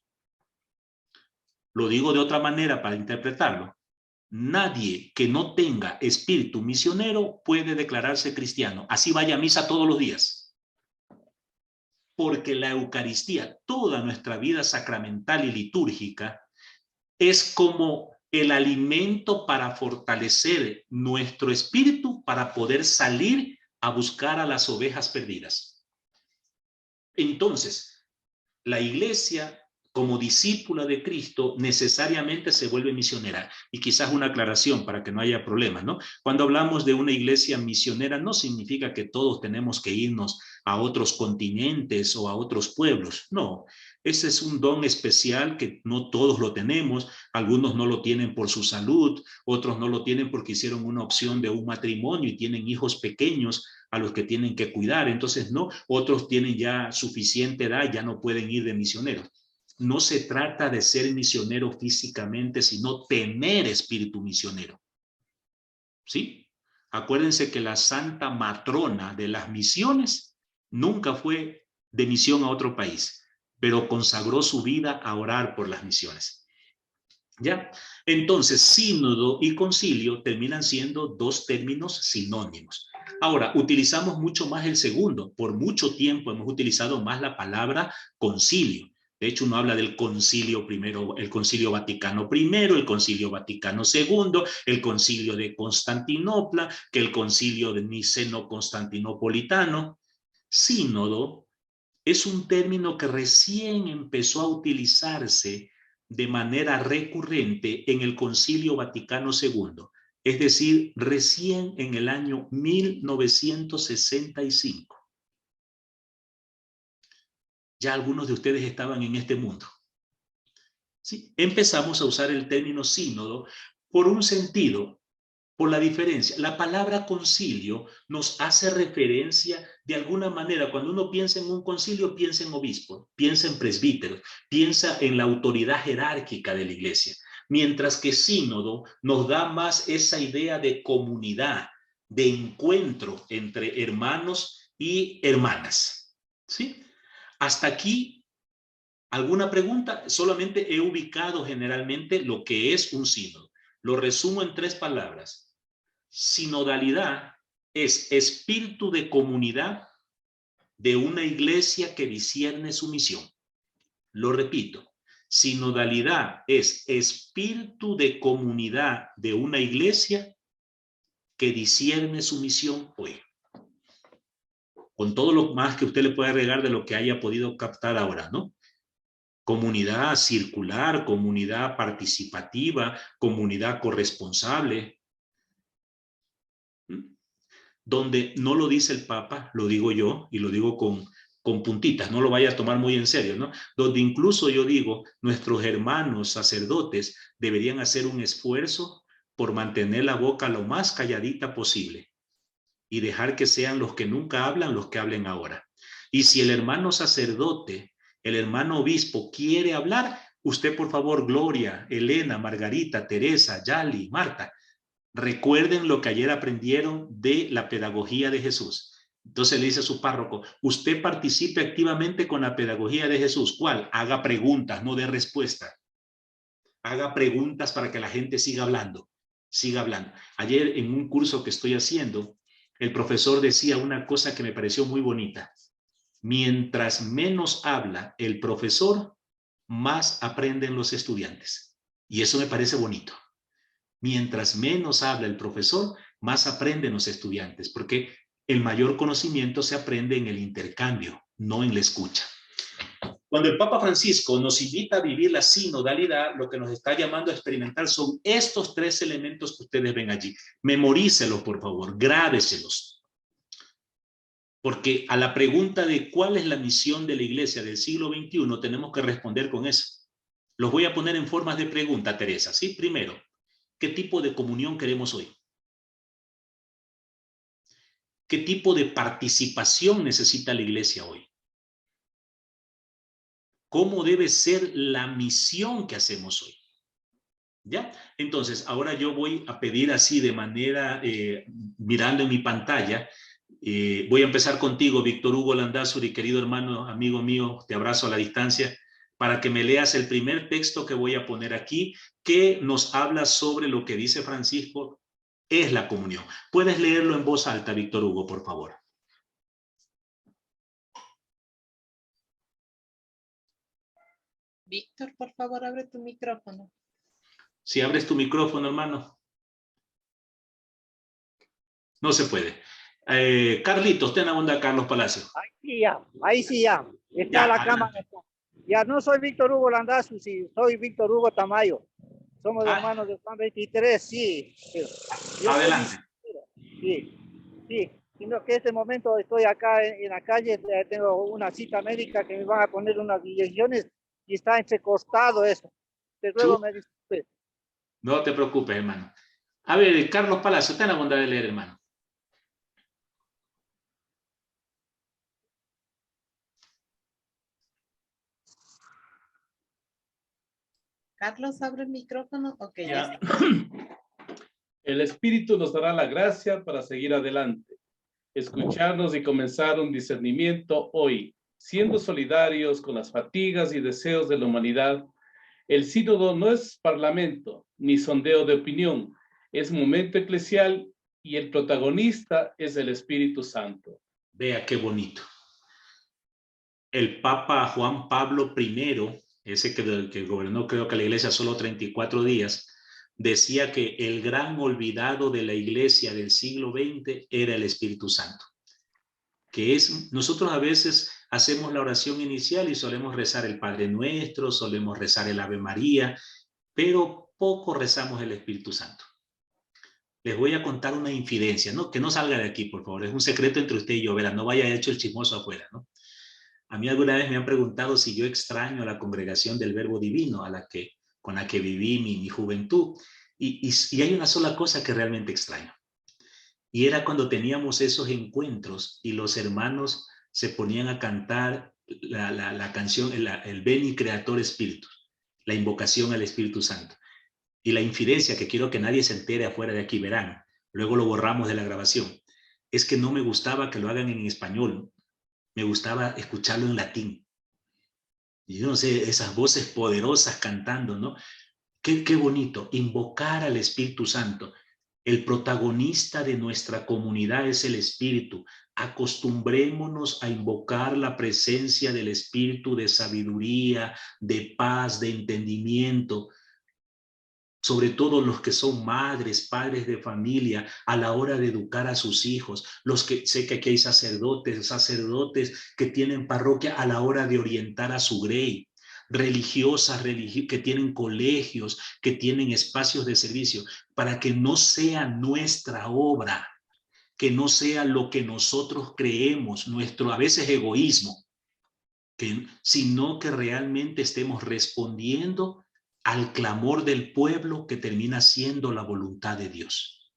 Lo digo de otra manera para interpretarlo. Nadie que no tenga espíritu misionero puede declararse cristiano, así vaya a misa todos los días. Porque la Eucaristía, toda nuestra vida sacramental y litúrgica, es como el alimento para fortalecer nuestro espíritu para poder salir a buscar a las ovejas perdidas. Entonces, la iglesia, como discípula de Cristo, necesariamente se vuelve misionera. Y quizás una aclaración para que no haya problemas, ¿no? Cuando hablamos de una iglesia misionera, no significa que todos tenemos que irnos a otros continentes o a otros pueblos. No, ese es un don especial que no todos lo tenemos. Algunos no lo tienen por su salud, otros no lo tienen porque hicieron una opción de un matrimonio y tienen hijos pequeños a los que tienen que cuidar. Entonces, no, otros tienen ya suficiente edad, ya no pueden ir de misioneros. No se trata de ser misionero físicamente, sino tener espíritu misionero. ¿Sí? Acuérdense que la santa matrona de las misiones nunca fue de misión a otro país, pero consagró su vida a orar por las misiones. ¿Ya? Entonces, sínodo y concilio terminan siendo dos términos sinónimos. Ahora, utilizamos mucho más el segundo. Por mucho tiempo hemos utilizado más la palabra concilio. De hecho, uno habla del concilio primero, el concilio Vaticano I, el concilio Vaticano II, el concilio de Constantinopla, que el concilio de Niceno-Constantinopolitano. Sínodo es un término que recién empezó a utilizarse de manera recurrente en el concilio Vaticano II, es decir, recién en el año 1965. Ya algunos de ustedes estaban en este mundo. ¿Sí? Empezamos a usar el término sínodo por un sentido, por la diferencia. La palabra concilio nos hace referencia de alguna manera. Cuando uno piensa en un concilio, piensa en obispo, piensa en presbíteros, piensa en la autoridad jerárquica de la iglesia. Mientras que sínodo nos da más esa idea de comunidad, de encuentro entre hermanos y hermanas. ¿Sí? Hasta aquí, ¿alguna pregunta? Solamente he ubicado generalmente lo que es un sínodo. Lo resumo en 3 palabras. Sinodalidad es espíritu de comunidad de una iglesia que discierne su misión. Lo repito. Sinodalidad es espíritu de comunidad de una iglesia que discierne su misión hoy. Con todo lo más que usted le puede agregar de lo que haya podido captar ahora, ¿no? Comunidad circular, comunidad participativa, comunidad corresponsable. Donde no lo dice el Papa, lo digo yo, y lo digo con puntitas, no lo vaya a tomar muy en serio, ¿no? Donde incluso yo digo, nuestros hermanos sacerdotes deberían hacer un esfuerzo por mantener la boca lo más calladita posible y dejar que sean los que nunca hablan los que hablen ahora. Y si el hermano sacerdote, el hermano obispo quiere hablar, Usted, por favor, Gloria, Elena, Margarita, Teresa, Yali, Marta, recuerden lo que ayer aprendieron de la pedagogía de Jesús. Entonces le dice a su párroco, usted participe activamente con la pedagogía de Jesús. ¿Cuál? Haga preguntas, no dé respuesta. Haga preguntas para que la gente siga hablando. Siga hablando. Ayer en un curso que estoy haciendo, el profesor decía una cosa que me pareció muy bonita. Mientras menos habla el profesor, más aprenden los estudiantes. Y eso me parece bonito. Mientras menos habla el profesor, más aprenden los estudiantes, porque el mayor conocimiento se aprende en el intercambio, no en la escucha. Cuando el Papa Francisco nos invita a vivir la sinodalidad, lo que nos está llamando a experimentar son estos 3 elementos que ustedes ven allí. Memorícelos, por favor, grábeselos. Porque a la pregunta de cuál es la misión de la iglesia del siglo XXI, tenemos que responder con eso. Los voy a poner en formas de pregunta, Teresa. ¿Sí? Primero, ¿qué tipo de comunión queremos hoy? ¿Qué tipo de participación necesita la iglesia hoy? ¿Cómo debe ser la misión que hacemos hoy? ¿Ya? Entonces, ahora yo voy a pedir así de manera, mirando en mi pantalla, voy a empezar contigo, Víctor Hugo Landázuri, querido hermano, amigo mío, te abrazo a la distancia, para que me leas el primer texto que voy a poner aquí, que nos habla sobre lo que dice Francisco, es la comunión. ¿Puedes leerlo en voz alta, Víctor Hugo, por favor? Víctor, por favor, abre tu micrófono. Si abres tu micrófono, hermano. No se puede. Carlitos, ten la onda, Carlos Palacio. Ahí sí ya, ahí sí ya. Está Ya, la cámara. Ya no soy Víctor Hugo Landazuri, sí, soy Víctor Hugo Tamayo. Somos hermanos de Juan 23, sí. Yo adelante. Sí, sino que en este momento estoy acá en la calle, tengo una cita médica que me van a poner unas inyecciones y está entrecostado eso. Te ruego me disculpes. No te preocupes, hermano. A ver, Carlos Palacio, ten la bondad de leer, hermano. Carlos, abre el micrófono. Ok, ya. El Espíritu nos dará la gracia para seguir adelante, escucharnos y comenzar un discernimiento hoy, siendo solidarios con las fatigas y deseos de la humanidad. El sínodo no es parlamento ni sondeo de opinión, es momento eclesial y el protagonista es el Espíritu Santo. Vea qué bonito. El Papa Juan Pablo I, ese que gobernó creo que la iglesia solo 34 días, decía que el gran olvidado de la iglesia del siglo XX era el Espíritu Santo. Que es, nosotros a veces hacemos la oración inicial y solemos rezar el Padre Nuestro, solemos rezar el Ave María, pero poco rezamos el Espíritu Santo. Les voy a contar una infidencia, ¿no? Que no salga de aquí, por favor, es un secreto entre usted y yo, verá, no vaya hecho el chismoso afuera, ¿no? A mí alguna vez me han preguntado si yo extraño a la congregación del Verbo Divino, con la que viví mi juventud, y hay una sola cosa que realmente extraño. Y era cuando teníamos esos encuentros y los hermanos se ponían a cantar la canción, el Veni Creator Spiritus, la invocación al Espíritu Santo. Y la infidencia, que quiero que nadie se entere afuera de aquí, verán, luego lo borramos de la grabación, es que no me gustaba que lo hagan en español, me gustaba escucharlo en latín. Y yo no sé, esas voces poderosas cantando, ¿no? Qué bonito, invocar al Espíritu Santo. El protagonista de nuestra comunidad es el Espíritu. Acostumbrémonos a invocar la presencia del Espíritu de sabiduría, de paz, de entendimiento, sobre todo los que son madres, padres de familia, a la hora de educar a sus hijos, los que sé que aquí hay sacerdotes que tienen parroquia a la hora de orientar a su grey, religiosas que tienen colegios, que tienen espacios de servicio, para que no sea nuestra obra, que no sea lo que nosotros creemos, nuestro a veces egoísmo, sino que realmente estemos respondiendo al clamor del pueblo que termina siendo la voluntad de Dios.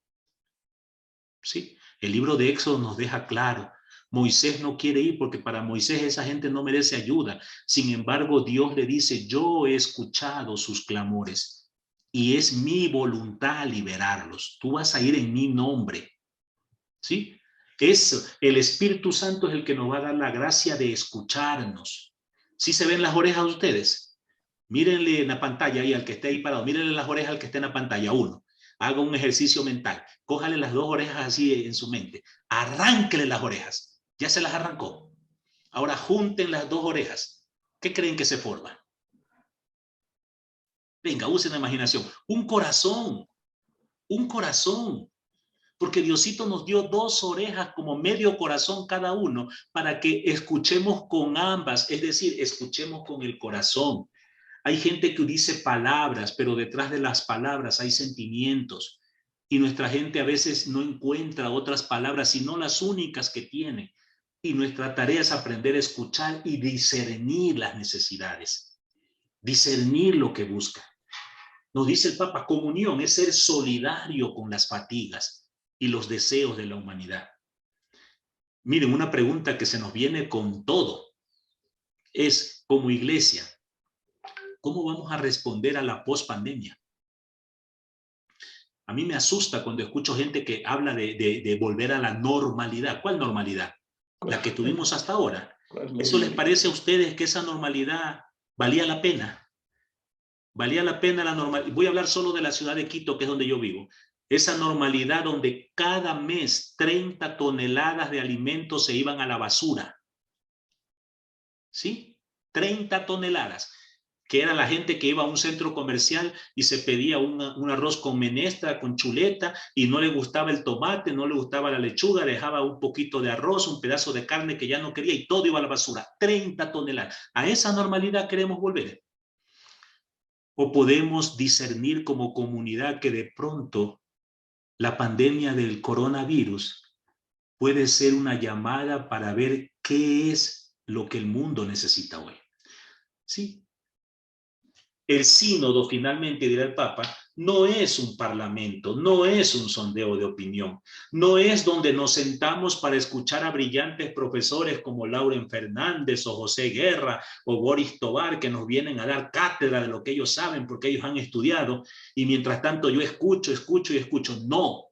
¿Sí? El libro de Éxodo nos deja claro, Moisés no quiere ir porque para Moisés esa gente no merece ayuda. Sin embargo, Dios le dice, yo he escuchado sus clamores y es mi voluntad liberarlos. Tú vas a ir en mi nombre. ¿Sí? El Espíritu Santo es el que nos va a dar la gracia de escucharnos. ¿Sí se ven las orejas de ustedes? Mírenle en la pantalla ahí al que esté ahí parado. Mírenle las orejas al que esté en la pantalla. Uno. Haga un ejercicio mental. Cójale las dos orejas así en su mente. Arránquele las orejas. Ya se las arrancó. Ahora junten las dos orejas. ¿Qué creen que se forma? Venga, usen la imaginación. Un corazón. Un corazón. Porque Diosito nos dio dos orejas como medio corazón cada uno para que escuchemos con ambas, es decir, escuchemos con el corazón. Hay gente que dice palabras, pero detrás de las palabras hay sentimientos. Y nuestra gente a veces no encuentra otras palabras, sino las únicas que tiene. Y nuestra tarea es aprender a escuchar y discernir las necesidades. Discernir lo que busca. Nos dice el Papa, comunión es ser solidario con las fatigas y los deseos de la humanidad. Miren, una pregunta que se nos viene con todo es, como iglesia, ¿cómo vamos a responder a la pospandemia? A mí me asusta cuando escucho gente que habla de volver a la normalidad. ¿Cuál normalidad? La que tuvimos hasta ahora. ¿Eso les parece a ustedes que esa normalidad valía la pena? Valía la pena la normalidad. Voy a hablar solo de la ciudad de Quito, que es donde yo vivo. Esa normalidad donde cada mes 30 toneladas de alimentos se iban a la basura. ¿Sí? 30 toneladas. Que era la gente que iba a un centro comercial y se pedía un arroz con menestra, con chuleta, y no le gustaba el tomate, no le gustaba la lechuga, dejaba un poquito de arroz, un pedazo de carne que ya no quería y todo iba a la basura. 30 toneladas. ¿A esa normalidad queremos volver? ¿O podemos discernir como comunidad que de pronto la pandemia del coronavirus puede ser una llamada para ver qué es lo que el mundo necesita hoy? Sí. El sínodo, finalmente, dirá el Papa, no es un parlamento, no es un sondeo de opinión, no es donde nos sentamos para escuchar a brillantes profesores como Lauren Fernández o José Guerra o Boris Tobar, que nos vienen a dar cátedra de lo que ellos saben porque ellos han estudiado, y mientras tanto yo escucho y escucho. No.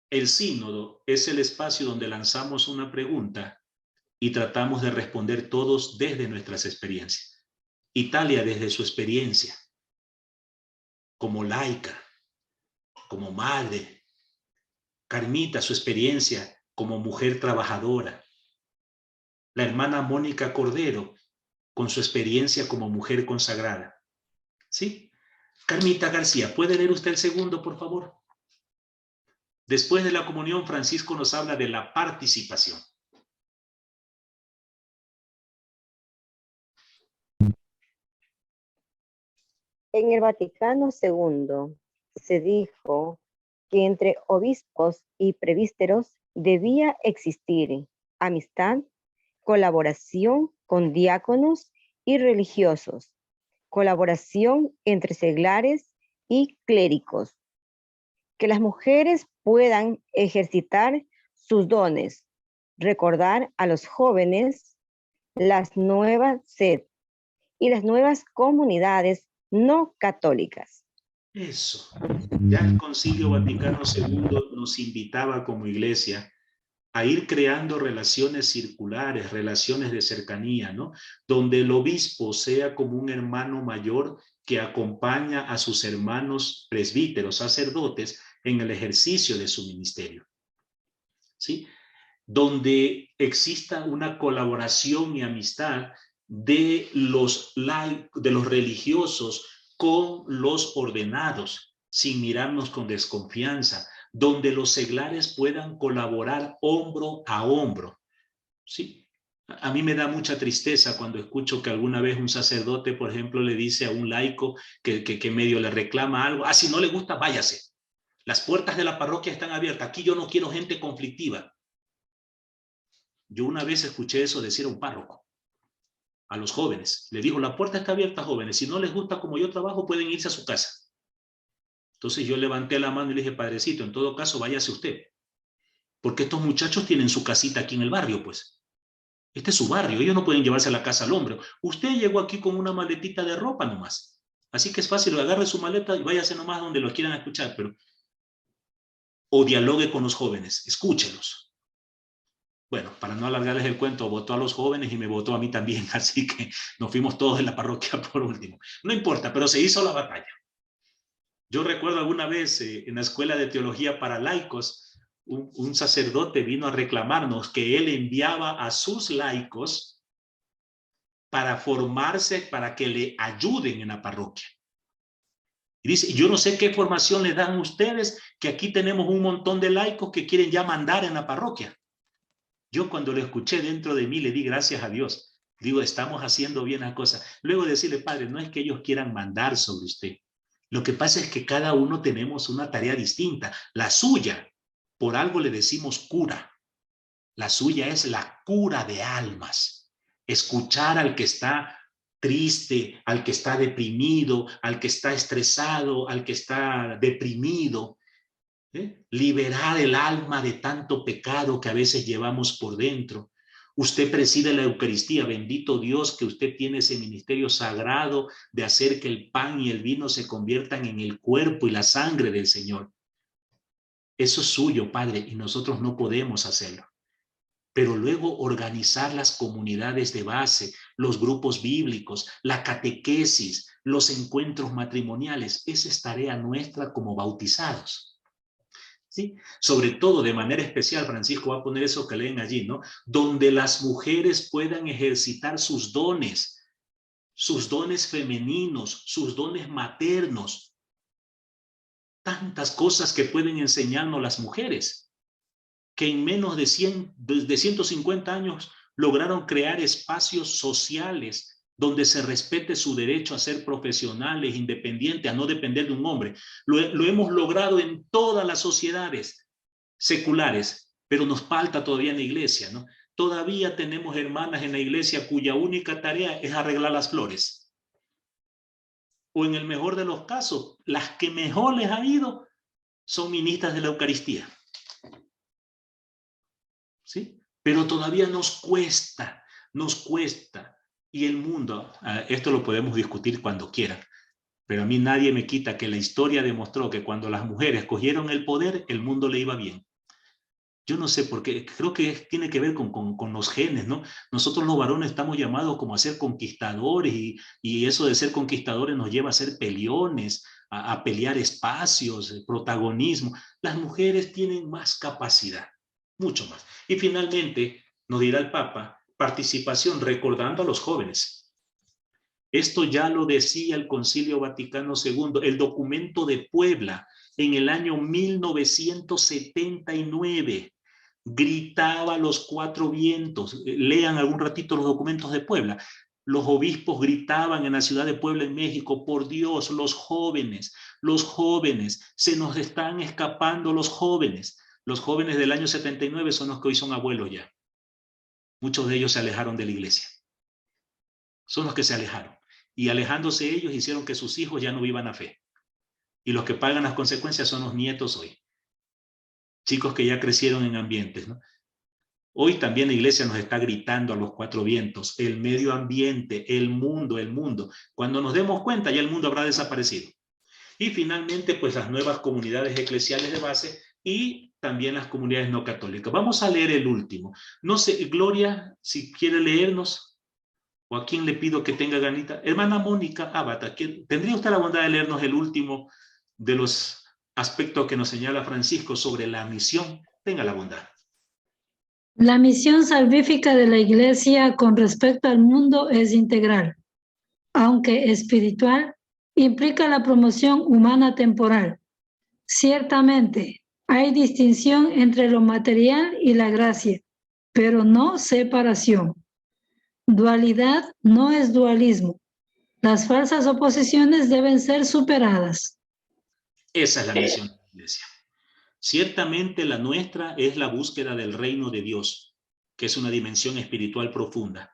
El sínodo es el espacio donde lanzamos una pregunta y tratamos de responder todos desde nuestras experiencias. Italia desde su experiencia, como laica, como madre. Carmita, su experiencia como mujer trabajadora. La hermana Mónica Cordero, con su experiencia como mujer consagrada. ¿Sí? Carmita García, ¿puede leer usted el segundo, por favor? Después de la comunión, Francisco nos habla de la participación. En el Vaticano II se dijo que entre obispos y presbíteros debía existir amistad, colaboración con diáconos y religiosos, colaboración entre seglares y clérigos, que las mujeres puedan ejercitar sus dones, recordar a los jóvenes las nuevas sed y las nuevas comunidades no católicas. Eso. Ya el Concilio Vaticano II nos invitaba como iglesia a ir creando relaciones circulares, relaciones de cercanía, ¿no? Donde el obispo sea como un hermano mayor que acompaña a sus hermanos presbíteros, sacerdotes, en el ejercicio de su ministerio. ¿Sí? Donde exista una colaboración y amistad de los religiosos con los ordenados, sin mirarnos con desconfianza, donde los seglares puedan colaborar hombro a hombro. ¿Sí? A mí me da mucha tristeza cuando escucho que alguna vez un sacerdote, por ejemplo, le dice a un laico que medio le reclama algo, si no le gusta, váyase. Las puertas de la parroquia están abiertas, aquí yo no quiero gente conflictiva. Yo una vez escuché eso decir a un párroco, a los jóvenes. Le dijo, la puerta está abierta, jóvenes. Si no les gusta como yo trabajo, pueden irse a su casa. Entonces yo levanté la mano y le dije, padrecito, en todo caso, váyase usted. Porque estos muchachos tienen su casita aquí en el barrio, pues. Este es su barrio, ellos no pueden llevarse la casa al hombro. Usted llegó aquí con una maletita de ropa nomás. Así que es fácil, agarre su maleta y váyase nomás donde lo quieran escuchar, pero... O dialogue con los jóvenes, escúchelos. Bueno, para no alargarles el cuento, votó a los jóvenes y me votó a mí también, así que nos fuimos todos de la parroquia por último. No importa, pero se hizo la batalla. Yo recuerdo alguna vez en la escuela de teología para laicos, un sacerdote vino a reclamarnos que él enviaba a sus laicos para formarse, para que le ayuden en la parroquia. Y dice, yo no sé qué formación les dan ustedes, que aquí tenemos un montón de laicos que quieren ya mandar en la parroquia. Yo cuando lo escuché dentro de mí le di gracias a Dios. Digo, estamos haciendo bien las cosas. Luego decirle, padre, no es que ellos quieran mandar sobre usted. Lo que pasa es que cada uno tenemos una tarea distinta. La suya, por algo le decimos cura. La suya es la cura de almas. Escuchar al que está triste, al que está deprimido, al que está estresado, al que está deprimido. Liberar el alma de tanto pecado que a veces llevamos por dentro. Usted preside la Eucaristía, bendito Dios que usted tiene ese ministerio sagrado de hacer que el pan y el vino se conviertan en el cuerpo y la sangre del Señor. Eso es suyo, Padre, y nosotros no podemos hacerlo. Pero luego organizar las comunidades de base, los grupos bíblicos, la catequesis, los encuentros matrimoniales, esa es tarea nuestra como bautizados. ¿Sí? Sobre todo, de manera especial, Francisco va a poner eso que leen allí, ¿no? Donde las mujeres puedan ejercitar sus dones femeninos, sus dones maternos. Tantas cosas que pueden enseñarnos las mujeres, que en menos de 150 años lograron crear espacios sociales donde se respete su derecho a ser profesionales, independientes, a no depender de un hombre. Lo hemos logrado en todas las sociedades seculares, pero nos falta todavía en la iglesia, ¿no? Todavía tenemos hermanas en la iglesia cuya única tarea es arreglar las flores. O en el mejor de los casos, las que mejor les ha ido son ministras de la Eucaristía. ¿Sí? Pero todavía nos cuesta. Y el mundo, esto lo podemos discutir cuando quieran, pero a mí nadie me quita que la historia demostró que cuando las mujeres cogieron el poder, el mundo le iba bien. Yo no sé por qué, creo que tiene que ver con los genes, ¿no? Nosotros los varones estamos llamados como a ser conquistadores y eso de ser conquistadores nos lleva a ser peleones, a pelear espacios, protagonismo. Las mujeres tienen más capacidad, mucho más. Y finalmente, nos dirá el Papa, participación, recordando a los jóvenes. Esto ya lo decía el Concilio Vaticano II, el documento de Puebla, en el año 1979, gritaba a los cuatro vientos. Lean algún ratito los documentos de Puebla. Los obispos gritaban en la ciudad de Puebla, en México, por Dios, los jóvenes, se nos están escapando los jóvenes. Los jóvenes del año 79 son los que hoy son abuelos ya. Muchos de ellos se alejaron de la iglesia. Son los que se alejaron. Y alejándose ellos hicieron que sus hijos ya no vivan a fe. Y los que pagan las consecuencias son los nietos hoy. Chicos que ya crecieron en ambientes, ¿no? Hoy también la iglesia nos está gritando a los cuatro vientos, el medio ambiente, el mundo. Cuando nos demos cuenta ya el mundo habrá desaparecido. Y finalmente, pues las nuevas comunidades eclesiales de base y también las comunidades no católicas. Vamos a leer el último. No sé, Gloria, si quiere leernos, o a quién le pido que tenga ganita. Hermana Mónica Ábata, ¿tendría usted la bondad de leernos el último de los aspectos que nos señala Francisco sobre la misión? Tenga la bondad. La misión salvífica de la Iglesia con respecto al mundo es integral, aunque espiritual, implica la promoción humana temporal. Ciertamente, hay distinción entre lo material y la gracia, pero no separación. Dualidad no es dualismo. Las falsas oposiciones deben ser superadas. Esa es la misión de la Iglesia. Ciertamente la nuestra es la búsqueda del reino de Dios, que es una dimensión espiritual profunda.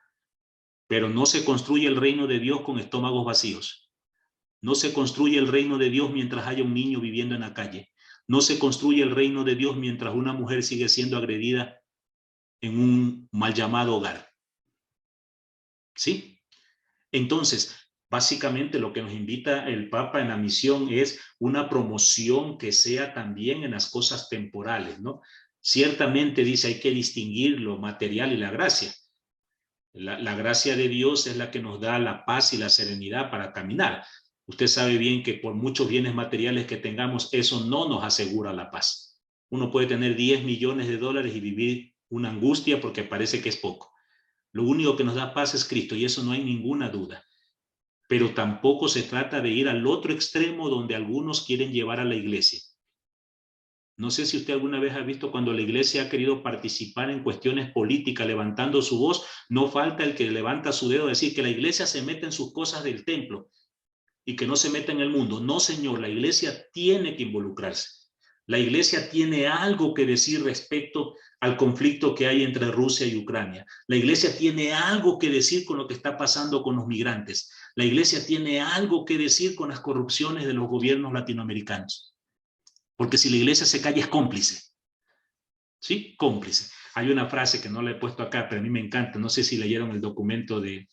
Pero no se construye el reino de Dios con estómagos vacíos. No se construye el reino de Dios mientras haya un niño viviendo en la calle. No se construye el reino de Dios mientras una mujer sigue siendo agredida en un mal llamado hogar. ¿Sí? Entonces, básicamente lo que nos invita el Papa en la misión es una promoción que sea también en las cosas temporales, ¿no? Ciertamente dice, hay que distinguir lo material y la gracia. La gracia de Dios es la que nos da la paz y la serenidad para caminar. Usted sabe bien que por muchos bienes materiales que tengamos, eso no nos asegura la paz. Uno puede tener 10 millones de dólares y vivir una angustia porque parece que es poco. Lo único que nos da paz es Cristo, y eso no hay ninguna duda. Pero tampoco se trata de ir al otro extremo donde algunos quieren llevar a la iglesia. No sé si usted alguna vez ha visto cuando la iglesia ha querido participar en cuestiones políticas levantando su voz, no falta el que levanta su dedo a decir que la iglesia se mete en sus cosas del templo y que no se meta en el mundo. No, señor, la iglesia tiene que involucrarse. La iglesia tiene algo que decir respecto al conflicto que hay entre Rusia y Ucrania. La iglesia tiene algo que decir con lo que está pasando con los migrantes. La iglesia tiene algo que decir con las corrupciones de los gobiernos latinoamericanos. Porque si la iglesia se calla es cómplice. ¿Sí? Cómplice. Hay una frase que no la he puesto acá, pero a mí me encanta. No sé si leyeron el documento de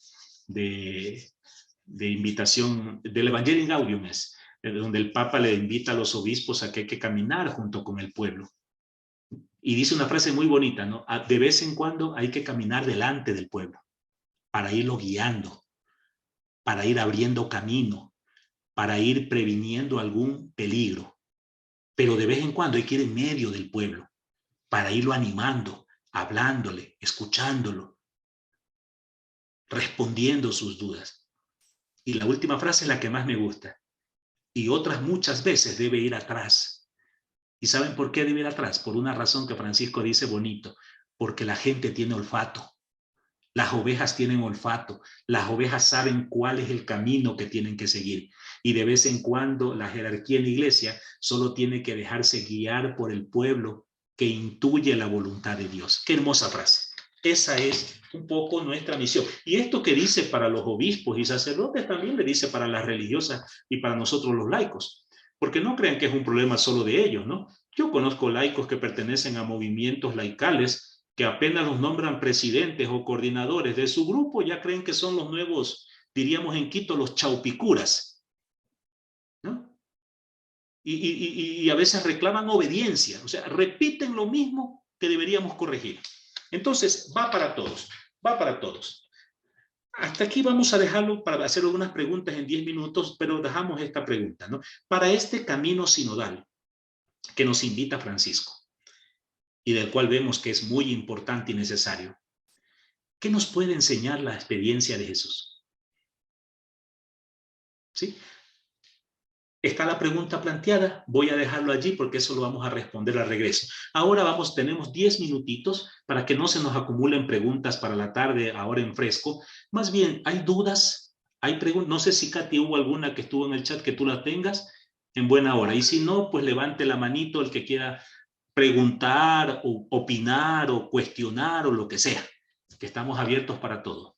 invitación del Evangelii Gaudium, donde el Papa le invita a los obispos a que hay que caminar junto con el pueblo. Y dice una frase muy bonita, ¿no? De vez en cuando hay que caminar delante del pueblo para irlo guiando, para ir abriendo camino, para ir previniendo algún peligro. Pero de vez en cuando hay que ir en medio del pueblo para irlo animando, hablándole, escuchándolo, respondiendo sus dudas. Y la última frase es la que más me gusta. Y otras muchas veces debe ir atrás. ¿Y saben por qué debe ir atrás? Por una razón que Francisco dice bonito. Porque la gente tiene olfato. Las ovejas tienen olfato. Las ovejas saben cuál es el camino que tienen que seguir. Y de vez en cuando la jerarquía en la iglesia solo tiene que dejarse guiar por el pueblo que intuye la voluntad de Dios. Qué hermosa frase. Esa es un poco nuestra misión. Y esto que dice para los obispos y sacerdotes también le dice para las religiosas y para nosotros los laicos. Porque no crean que es un problema solo de ellos, ¿no? Yo conozco laicos que pertenecen a movimientos laicales que apenas los nombran presidentes o coordinadores de su grupo, ya creen que son los nuevos, diríamos en Quito, los chaupicuras, ¿no? Y a veces reclaman obediencia, o sea, repiten lo mismo que deberíamos corregir. Entonces, va para todos, va para todos. Hasta aquí vamos a dejarlo para hacer algunas preguntas en 10 minutos, pero dejamos esta pregunta, ¿no? Para este camino sinodal que nos invita Francisco, y del cual vemos que es muy importante y necesario, ¿qué nos puede enseñar la experiencia de Jesús? ¿Sí? Está la pregunta planteada, voy a dejarlo allí porque eso lo vamos a responder al regreso. Ahora tenemos 10 minutitos para que no se nos acumulen preguntas para la tarde, ahora en fresco. Más bien, ¿hay dudas? ¿Hay preguntas? No sé si Katy hubo alguna que estuvo en el chat que tú la tengas en buena hora. Y si no, pues levante la manito el que quiera preguntar o opinar o cuestionar o lo que sea, que estamos abiertos para todo.